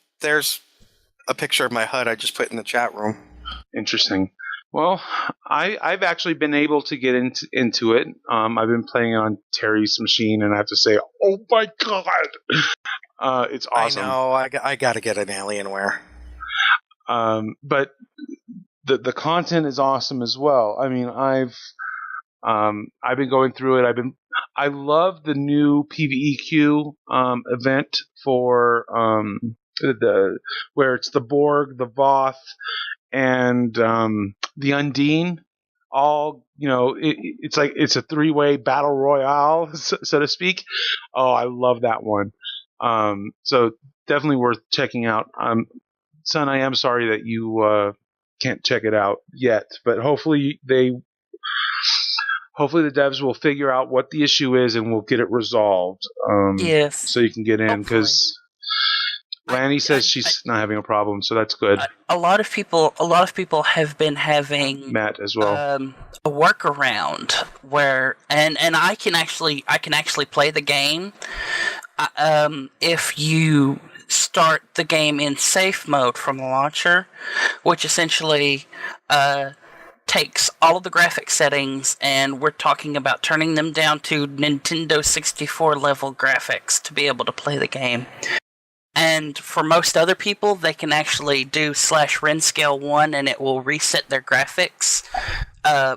a picture of my HUD I just put in the chat room. Interesting. Well, I've actually been able to get into it. I've been playing on Terry's machine, and I have to say, oh my god, it's awesome. I know. I got to get an Alienware. But the content is awesome as well. I mean, I've been going through it. I love the new PvEQ event for where it's the Borg, the Voth, and the Undine. All, you know, it's like it's a 3-way battle royale, so to speak. Oh, I love that one. So definitely worth checking out. Son, I am sorry that you can't check it out yet, but hopefully the devs will figure out what the issue is and we'll get it resolved. Yes. So you can get in, because Lanny says she's not having a problem, so that's good. A lot of people have been having Matt as well. A workaround where, and I can actually play the game if you start the game in safe mode from the launcher, which essentially takes all of the graphic settings, and we're talking about turning them down to Nintendo 64 level graphics to be able to play the game. And for most other people, they can actually do /Renscale 1, and it will reset their graphics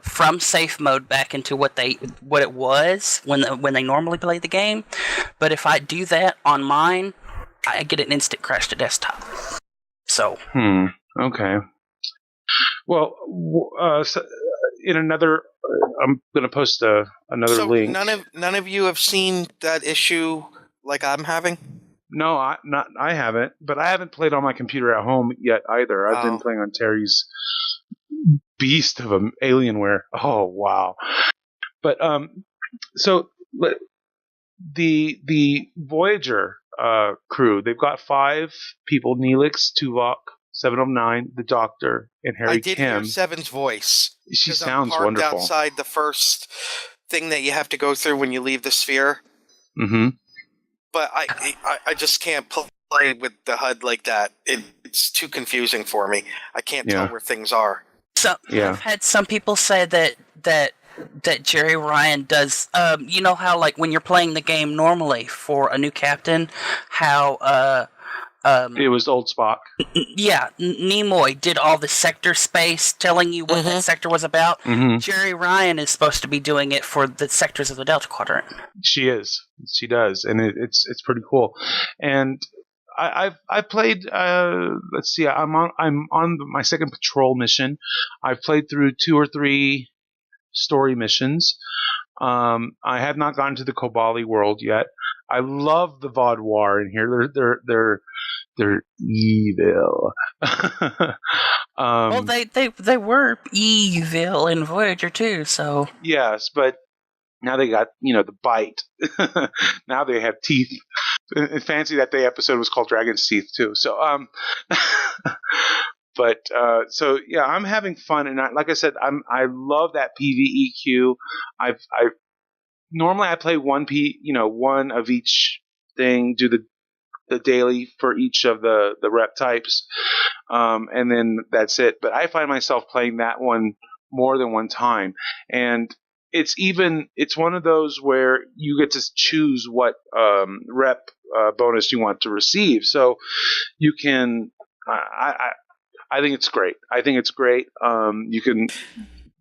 from safe mode back into what it was when they normally play the game. But if I do that on mine, I get an instant crash to desktop. So. Okay. Well, so in another, I'm going to post another link. None of you have seen that issue like I'm having? No, I haven't, but I haven't played on my computer at home yet either. I've been playing on Terry's beast of an Alienware. Oh wow! But so the Voyager crew, they've got 5 people: Neelix, Tuvok, 709, the Doctor, and Harry Kim. I did hear Seven's voice. She sounds I'm parked wonderful. Outside the first thing that you have to go through when you leave the sphere. Mm-hmm. But I just can't play with the HUD like that. It's too confusing for me. I can't tell where things are. So I've had some people say that Jerry Ryan does. You know how, like, when you're playing the game normally for a new captain, how it was old Spock. Yeah, Nimoy did all the sector space, telling you what that sector was about. Mm-hmm. Jerry Ryan is supposed to be doing it for the sectors of the Delta Quadrant. She does, and it's pretty cool. And I've played. Let's see, I'm on my second patrol mission. I've played through 2 or 3 story missions. I have not gotten to the Kobali world yet. I love the Vaudoir in here. They're evil. Well, they were evil in Voyager too. So yes, but now they got the bite. Now they have teeth. And fancy that day episode was called Dragon's Teeth too. So But so yeah, I'm having fun, and like I said, I love that PvEQ. I normally I play one of each thing, do the daily for each of the rep types, and then that's it. But I find myself playing that one more than one time, and it's one of those where you get to choose what rep bonus you want to receive. So you can. I think it's great. You can.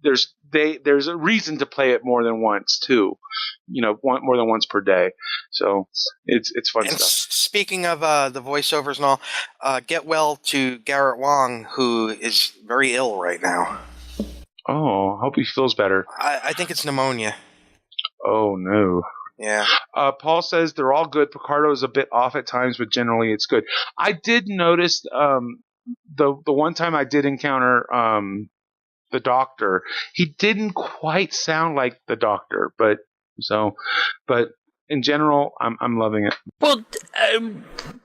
There's a reason to play it more than once too. More than once per day. So it's fun And stuff. speaking of the voiceovers and all, get well to Garrett Wong, who is very ill right now. Oh, hope he feels better. I think it's pneumonia. Oh no. Yeah. Paul says they're all good. Picardo is a bit off at times, but generally it's good. I did notice the one time I did encounter the Doctor, he didn't quite sound like the Doctor, but in general, I'm loving it. Well,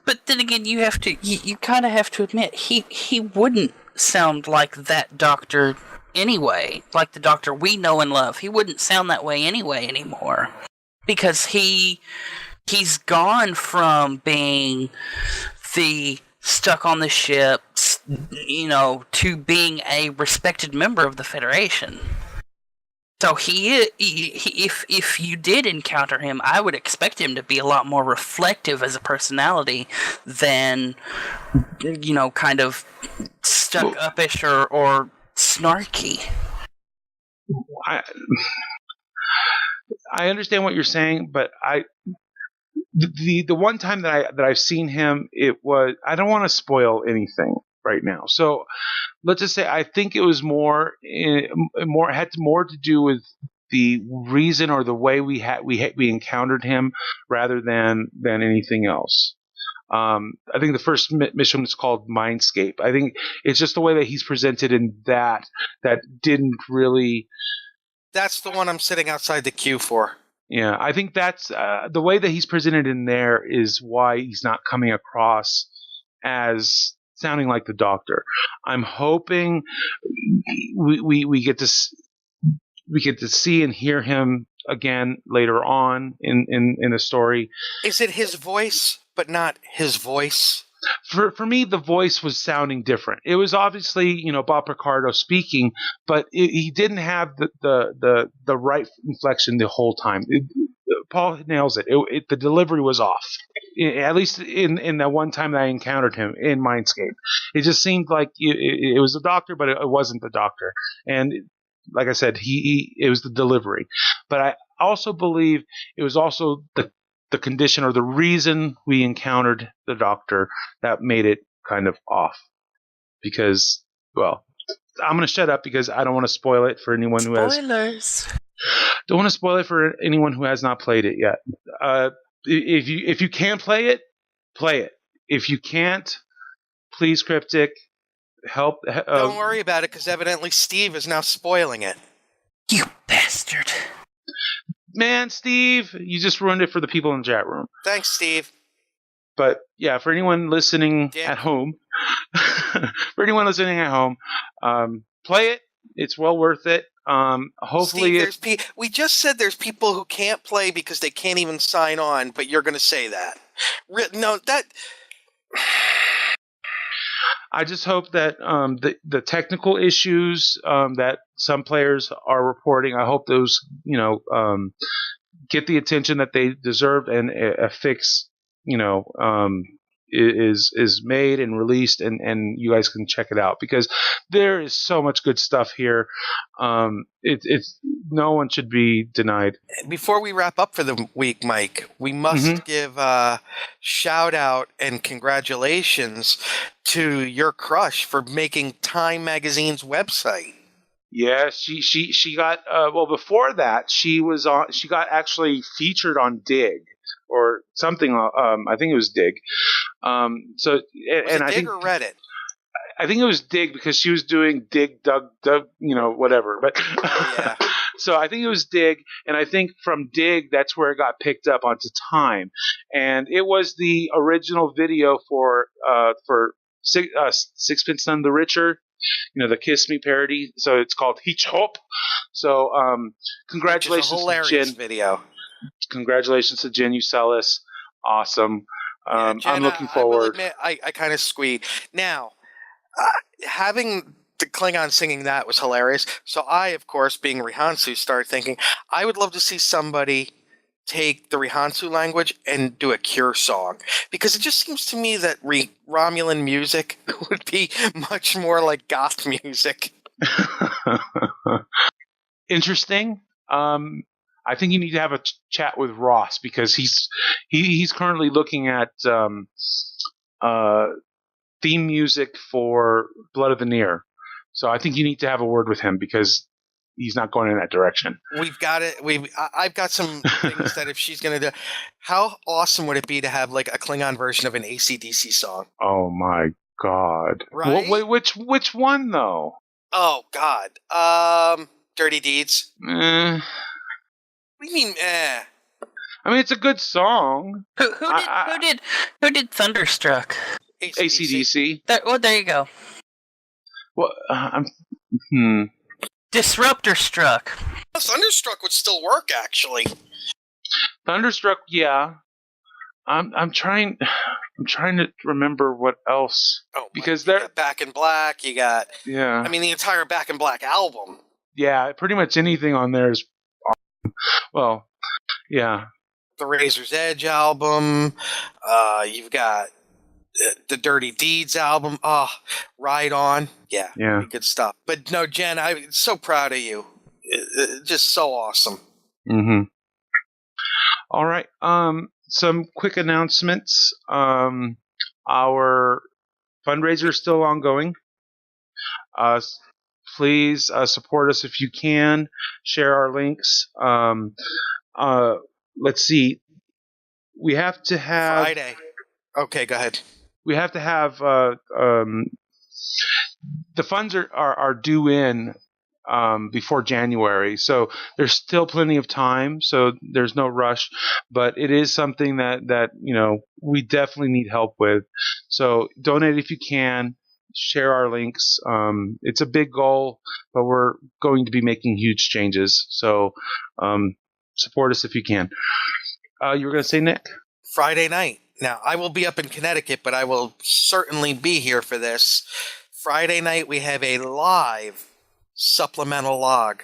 but then again, you kind of have to admit he wouldn't sound like that Doctor anyway, like the Doctor we know and love. He wouldn't sound that way anyway anymore, because he's gone from being the stuck on the ships, to being a respected member of the Federation. So if you did encounter him, I would expect him to be a lot more reflective as a personality than, kind of stuck upish or snarky. I understand what you're saying, but the one time that I've seen him, it was, I don't want to spoil anything right now. So let's just say I think it was had more to do with the reason or the way we encountered him rather than anything else. I think the first mission was called Mindscape. I think it's just the way that he's presented in that didn't really. That's the one I'm sitting outside the queue for. Yeah, I think that's the way that he's presented in there is why he's not coming across as sounding like the Doctor. I'm hoping we get to see and hear him again later on in the story. Is it his voice, but not his voice? For me, the voice was sounding different. It was obviously, Bob Picardo speaking, but he didn't have the right inflection the whole time. Paul nails it. The delivery was off. At least in that one time that I encountered him in Mindscape, it just seemed like it was the Doctor, but it wasn't the Doctor. And like I said, it was the delivery. But I also believe it was also the condition or the reason we encountered the Doctor that made it kind of off. Because, well, I'm going to shut up because I don't want to spoil it for anyone who has. Spoilers. Don't want to spoil it for anyone who has not played it yet. If you can play it, play it. If you can't, please, Cryptic, help. Don't worry about it, because evidently Steve is now spoiling it. You bastard. Man, Steve, you just ruined it for the people in the chat room. Thanks, Steve. But yeah, for anyone listening at home, play it. It's well worth it. Hopefully, Steve, we just said there's people who can't play because they can't even sign on, but you're going to say that. No, that. I just hope that the technical issues that some players are reporting, I hope those get the attention that they deserve, and a fix is made and released, and you guys can check it out, because there is so much good stuff here. It's no one should be denied. Before we wrap up for the week, Mike, we must give a shout out and congratulations to your crush for making Time Magazine's website. Yeah, she got before that she got actually featured on Dig or something. I think it was Dig. I Dig think or Reddit? I think it was Dig, because she was doing Dig, Dug, whatever. But yeah. So I think it was Dig, and I think from Dig that's where it got picked up onto Time, and it was the original video for Sixpence None the Richer, the Kiss Me parody. So it's called Hitch Hop. So congratulations, Which is a hilarious to Jen. video. Congratulations to Jen Ucelis. Awesome. Jen, I'm looking I will forward. admit, I kind of squeed. Now, having the Klingon singing that was hilarious. So I, of course, being Rihansu, started thinking, I would love to see somebody take the Rihansu language and do a Cure song. Because it just seems to me that Romulan music would be much more like goth music. Interesting. I think you need to have a chat with Ross because he's currently looking at theme music for Blood of the Near. So I think you need to have a word with him because he's not going in that direction. We've got it. I've got some things that if she's going to do, how awesome would it be to have like a Klingon version of an AC/DC song? Oh my God! Right? Which one though? Oh God! Dirty Deeds. What do you mean, eh? I mean, it's a good song. Who did Thunderstruck? AC/DC. There you go. Well, Disruptor Struck. Thunderstruck would still work, actually. Thunderstruck, yeah. I'm trying to remember what else. Oh, because you got Back in Black. You got the entire Back in Black album. Yeah, pretty much anything on there is awesome. Well, yeah. The Razor's Edge album. You've got the Dirty Deeds album. Oh, Ride On. Yeah. Good stuff. But no, Jen, I'm so proud of you. Just so awesome. Mm-hmm. All right. Some quick announcements. Our fundraiser is still ongoing. Please support us if you can. Share our links. Let's see. We have to have Friday. Okay, go ahead. We have to have the funds are due in before January, so there's still plenty of time. So there's no rush, but it is something that we definitely need help with. So donate if you can. Share our links. It's a big goal, but we're going to be making huge changes. So support us if you can. You were going to say, Nick? Friday night. Now, I will be up in Connecticut, but I will certainly be here for this. Friday night, we have a live supplemental log.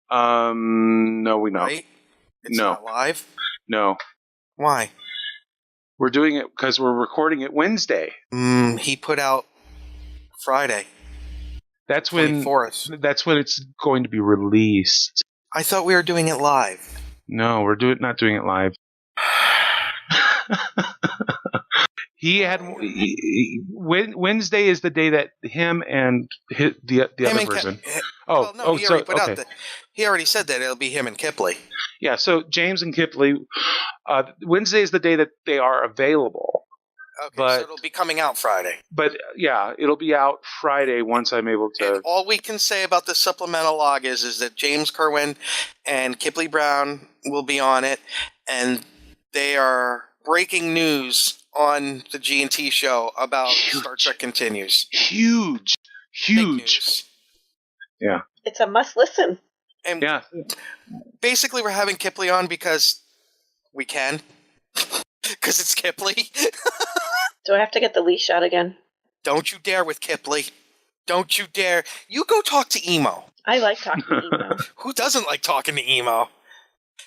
No, we know. Right? It's not live? No. Why? We're doing it because we're recording it Wednesday. He put out Friday. That's when 24th. That's when it's going to be released. I thought we were doing it live. No, we're not doing it live. Wednesday is the day that him and the other person. He already said that it'll be him and Kipley. Yeah, so James and Kipley. Wednesday is the day that they are available. Okay, so it'll be coming out Friday. But yeah, it'll be out Friday once I'm able to. And all we can say about the supplemental log is that James Kerwin and Kipley Brown will be on it, and they are breaking news on the G&T show about Star Trek Continues. Huge. Yeah. It's a must listen. And basically we're having Kipley on because we can. Because it's Kipley. Do I have to get the leash out again? Don't you dare with Kipley. Don't you dare. You go talk to Emo. I like talking to Emo. Who doesn't like talking to Emo?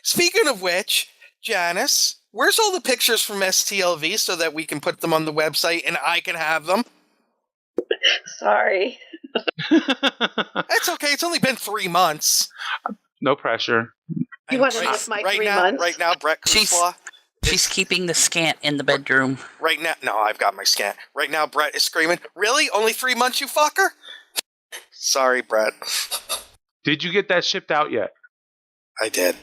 Speaking of which, Janice, where's all the pictures from STLV so that we can put them on the website and I can have them? Sorry. That's okay. It's only been 3 months. No pressure. You want to miss my 3 months? Right now, Brett Kuslaw. She's keeping the scant in the bedroom. Right now, no, I've got my scant. Right now, Brett is screaming, "Really? Only 3 months, you fucker?" Sorry, Brett. Did you get that shipped out yet? I did.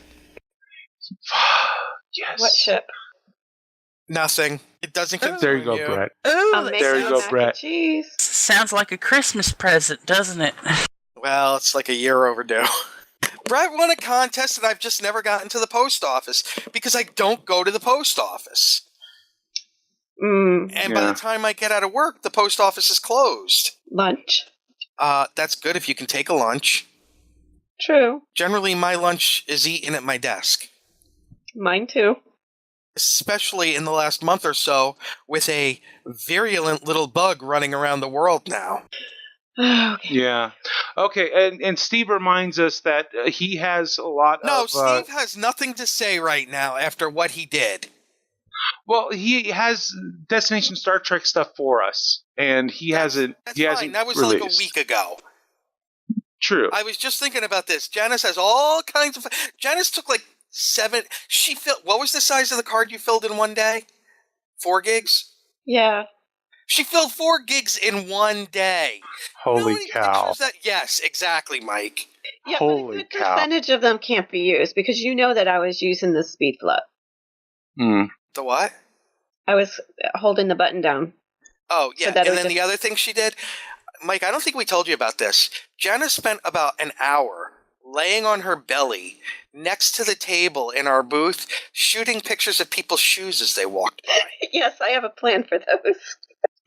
Yes. What ship? Nothing. It doesn't concern There you go, Brett. Ooh, there you go, Brett. Cheese. Sounds like a Christmas present, doesn't it? Well, it's like a year overdue. Brett won a contest, and I've just never gotten to the post office because I don't go to the post office. And by the time I get out of work, the post office is closed. Lunch. That's good if you can take a lunch. True. Generally, my lunch is eaten at my desk. Mine too. Especially in the last month or so, with a virulent little bug running around the world now. Okay. Yeah. Okay, and Steve reminds us that he has a lot of... No, Steve has nothing to say right now after what he did. Well, he has Destination Star Trek stuff for us, and he hasn't. That's he fine. hasn't That was released. like a week ago. True. I was just thinking about this. Janice has all kinds of. Janice took like 7. She filled. What was the size of the card you filled in one day? 4 gigs. Yeah. She filled 4 gigs in one day. Holy cow! Yes, exactly, Mike. Yeah, Holy but a good cow! percentage of them can't be used because you know that I was using the speed flow. The what? I was holding the button down. Oh, yeah. So And then the other thing she did, Mike, I don't think we told you about this. Janice spent about an hour laying on her belly next to the table in our booth, shooting pictures of people's shoes as they walked by. Yes, I have a plan for those.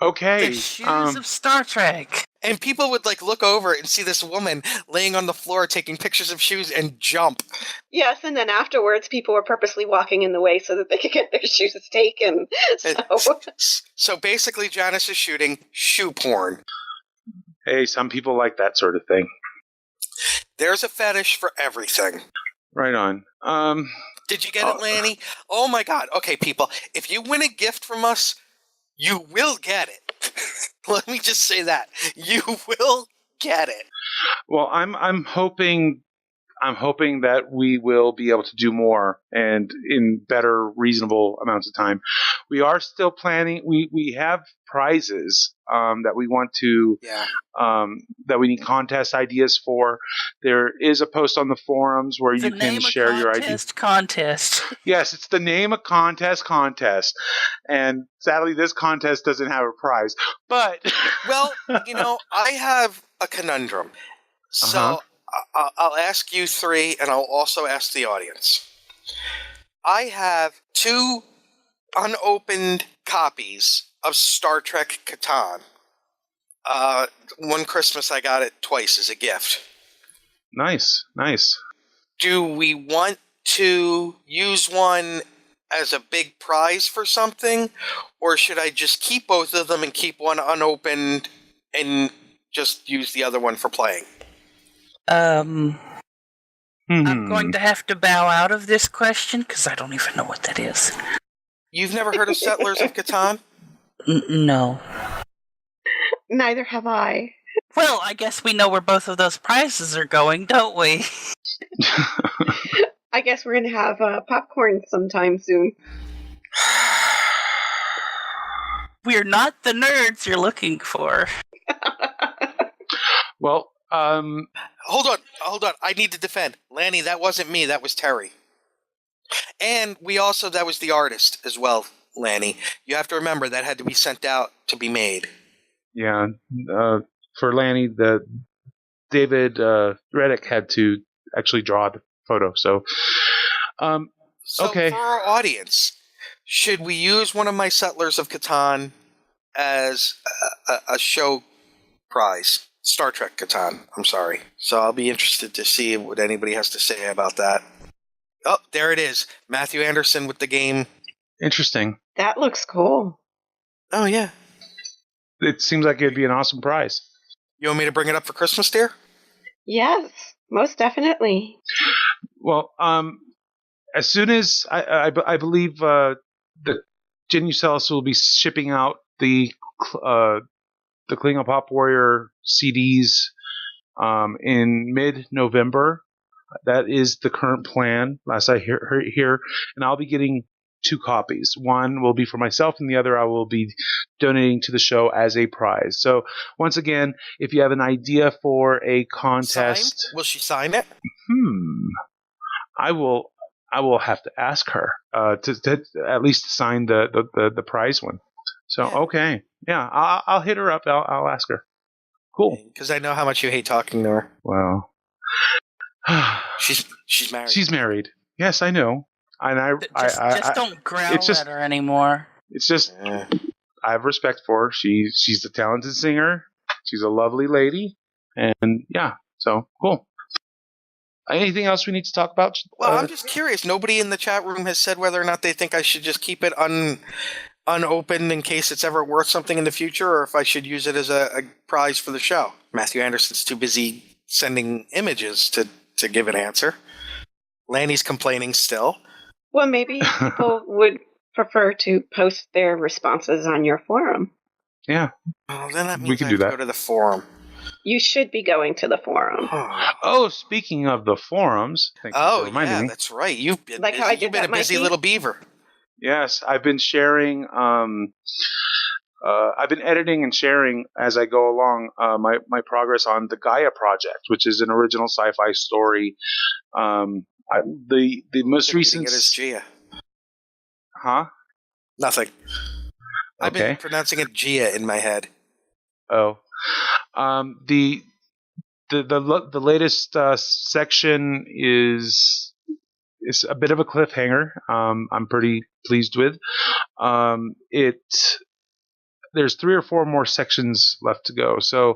Okay. The shoes of Star Trek. And people would like look over and see this woman laying on the floor taking pictures of shoes and jump. Yes, and then afterwards, people were purposely walking in the way so that they could get their shoes taken. So basically, Janice is shooting shoe porn. Hey, some people like that sort of thing. There's a fetish for everything. Right on. Did you get it, Lanny? Oh my God. Okay, people, if you win a gift from us, you will get it. Let me just say that. You will get it. Well, I'm hoping that we will be able to do more and in better, reasonable amounts of time. We are still planning. We have prizes that we want to that we need contest ideas for. There is a post on the forums where you can share your ideas. Contest. Yes, it's the Name a Contest contest. And sadly, this contest doesn't have a prize. But well, I have a conundrum. So I'll ask you 3, and I'll also ask the audience. I have 2 unopened copies of Star Trek Catan. One Christmas I got it twice as a gift. Nice. Do we want to use one as a big prize for something, or should I just keep both of them and keep one unopened and just use the other one for playing? I'm going to have to bow out of this question because I don't even know what that is. You've never heard of Settlers of Catan? No. Neither have I. Well, I guess we know where both of those prizes are going, don't we? I guess we're going to have popcorn sometime soon. We're not the nerds you're looking for. Well, Hold on. I need to defend. Lanny, that wasn't me. That was Terry. And that was the artist as well, Lanny. You have to remember that had to be sent out to be made. Yeah. For Lanny, the David Reddick had to actually draw the photo. So okay. For our audience, should we use one of my Settlers of Catan as a show prize? Star Trek Catan, I'm sorry. So I'll be interested to see what anybody has to say about that. Oh, there it is. Matthew Anderson with the game. Interesting. That looks cool. Oh, yeah. It seems like it'd be an awesome prize. You want me to bring it up for Christmas, dear? Yes, most definitely. Well, as soon as I believe the Genucelis will be shipping out the Klingon Pop Warrior CDs in mid-November. That is the current plan, last I hear. And I'll be getting 2 copies. One will be for myself, and the other I will be donating to the show as a prize. So, once again, if you have an idea for a contest... Signed? Will she sign it? I will have to ask her to at least sign the prize one. So, okay. Yeah, I'll hit her up. I'll ask her. Cool. Because I know how much you hate talking to her. Wow. She's married. She's married. Yes, I know. And Just don't growl at her anymore. It's just I have respect for her. She's a talented singer. She's a lovely lady, and yeah, so cool. Anything else we need to talk about? Well, I'm just curious. Nobody in the chat room has said whether or not they think I should just keep it unopened in case it's ever worth something in the future, or if I should use it as a prize for the show. Matthew Anderson's too busy sending images to give an answer. Lanny's complaining still. Well, maybe people would prefer to post their responses on your forum. Yeah. Well, then that means we can I do have to that. go to the forum. You should be going to the forum. Oh, speaking of the forums. Thank you for reminding me. That's right. You've been Like how I did you've been that, a busy Mikey? little beaver. Yes, I've been sharing. I've been editing and sharing as I go along my progress on the Gaia Project, which is an original sci-fi story. The most recent. It is Gia. Huh? Nothing. I've been pronouncing it Gia in my head. Oh, the latest section is a bit of a cliffhanger. I'm pretty pleased with. There's 3 or 4 more sections left to go, so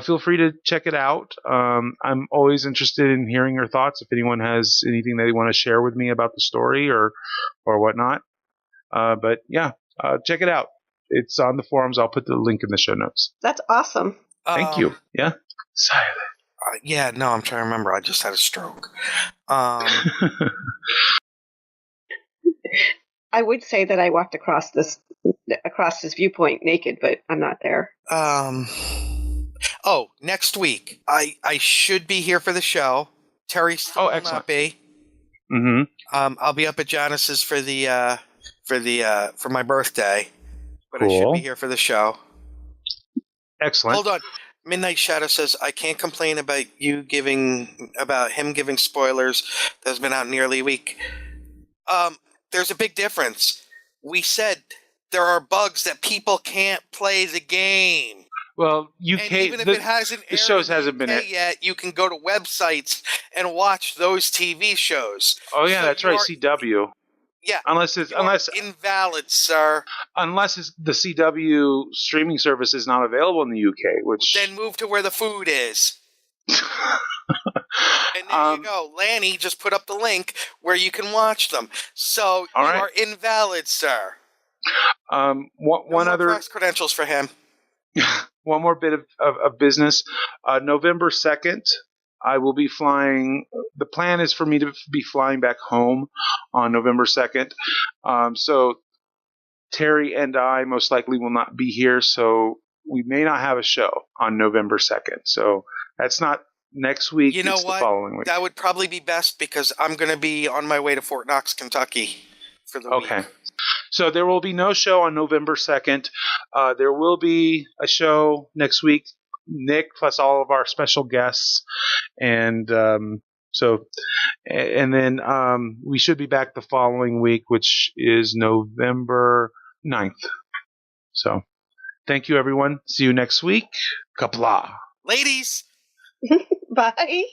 feel free to check it out. I'm always interested in hearing your thoughts. If anyone has anything they want to share with me about the story or whatnot, but yeah, check it out. It's on the forums. I'll put the link in the show notes. That's awesome. Thank you. Yeah. Silent. Yeah, no, I'm trying to remember. I just had a stroke. I would say that I walked across this viewpoint naked, but I'm not there. Oh, next week I should be here for the show. Terry still will not be. Mm-hmm. I'll be up at Janice's for my birthday, but I Cool. should be here for the show. Excellent. Hold on. Midnight Shadow says, I can't complain about him giving spoilers that's been out nearly a week. There's a big difference. We said there are bugs that people can't play the game. Well, UK. And even if it hasn't aired the shows in hasn't been UK yet, you can go to websites and watch those TV shows. Oh yeah, So that's you right. are- CW. Yeah. Unless invalid, sir. Unless the CW streaming service is not available in the UK, which Then move to where the food is. And there you go. Lanny just put up the link where you can watch them. So All you right. are invalid, sir. one No other more press credentials for him. one more bit of business. November 2nd, I will be flying. The plan is for me to be flying back home on November 2nd. So Terry and I most likely will not be here, so we may not have a show on November 2nd. So that's not next week. You know it's what? the following week. That would probably be best because I'm going to be on my way to Fort Knox, Kentucky for the week. Okay. So there will be no show on November 2nd. There will be a show next week. Nick plus all of our special guests. And then we should be back the following week, which is November 9th. So thank you, everyone. See you next week. Kapla. Ladies. Bye.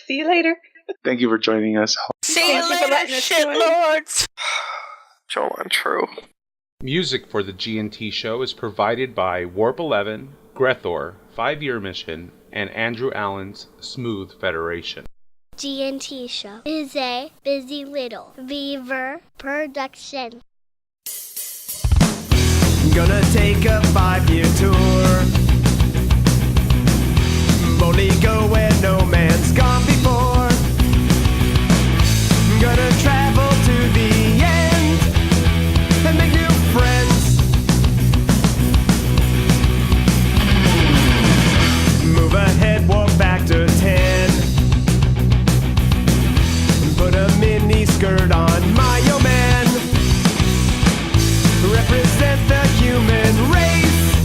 See you later. Thank you for joining us. See you later, shitlords. Joel Untrue. Music for the G&T show is provided by Warp 11, Grethor, 5-Year Mission, and Andrew Allen's Smooth Federation. G&T Show is a busy little beaver production. Gonna take a 5-year tour. Boldly go where no man's gone before. Gonna travel to the end and make new friends. Move ahead, walk back to 10. Put a mini skirt on my old man. Represent the human race.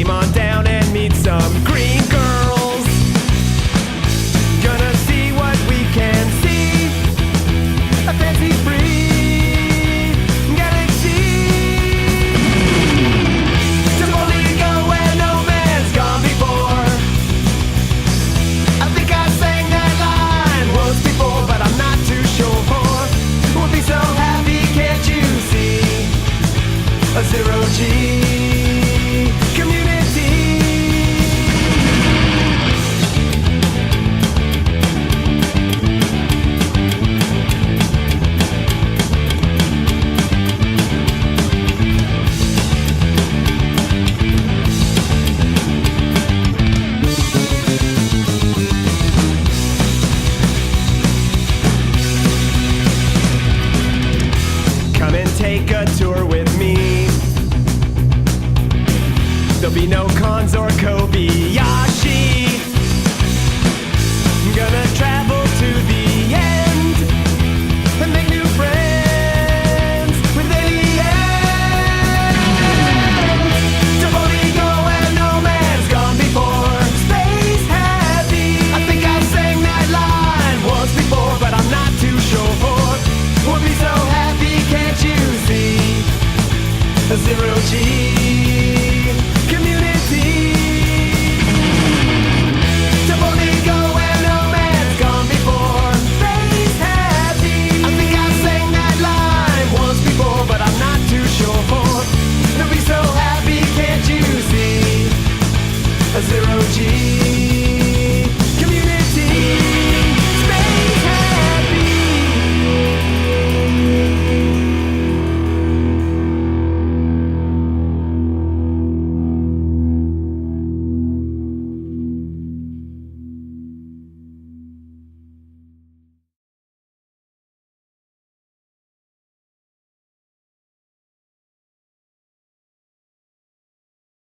Beam on down and meet some green girls. Gonna see what we can see. A fancy free galaxy. To boldly go where no man's gone before. I think I sang that line once before, but I'm not too sure. We'll be so happy, can't you see? A zero-G community. Come and take a tour with me. There'll be no cons or Kobayashi.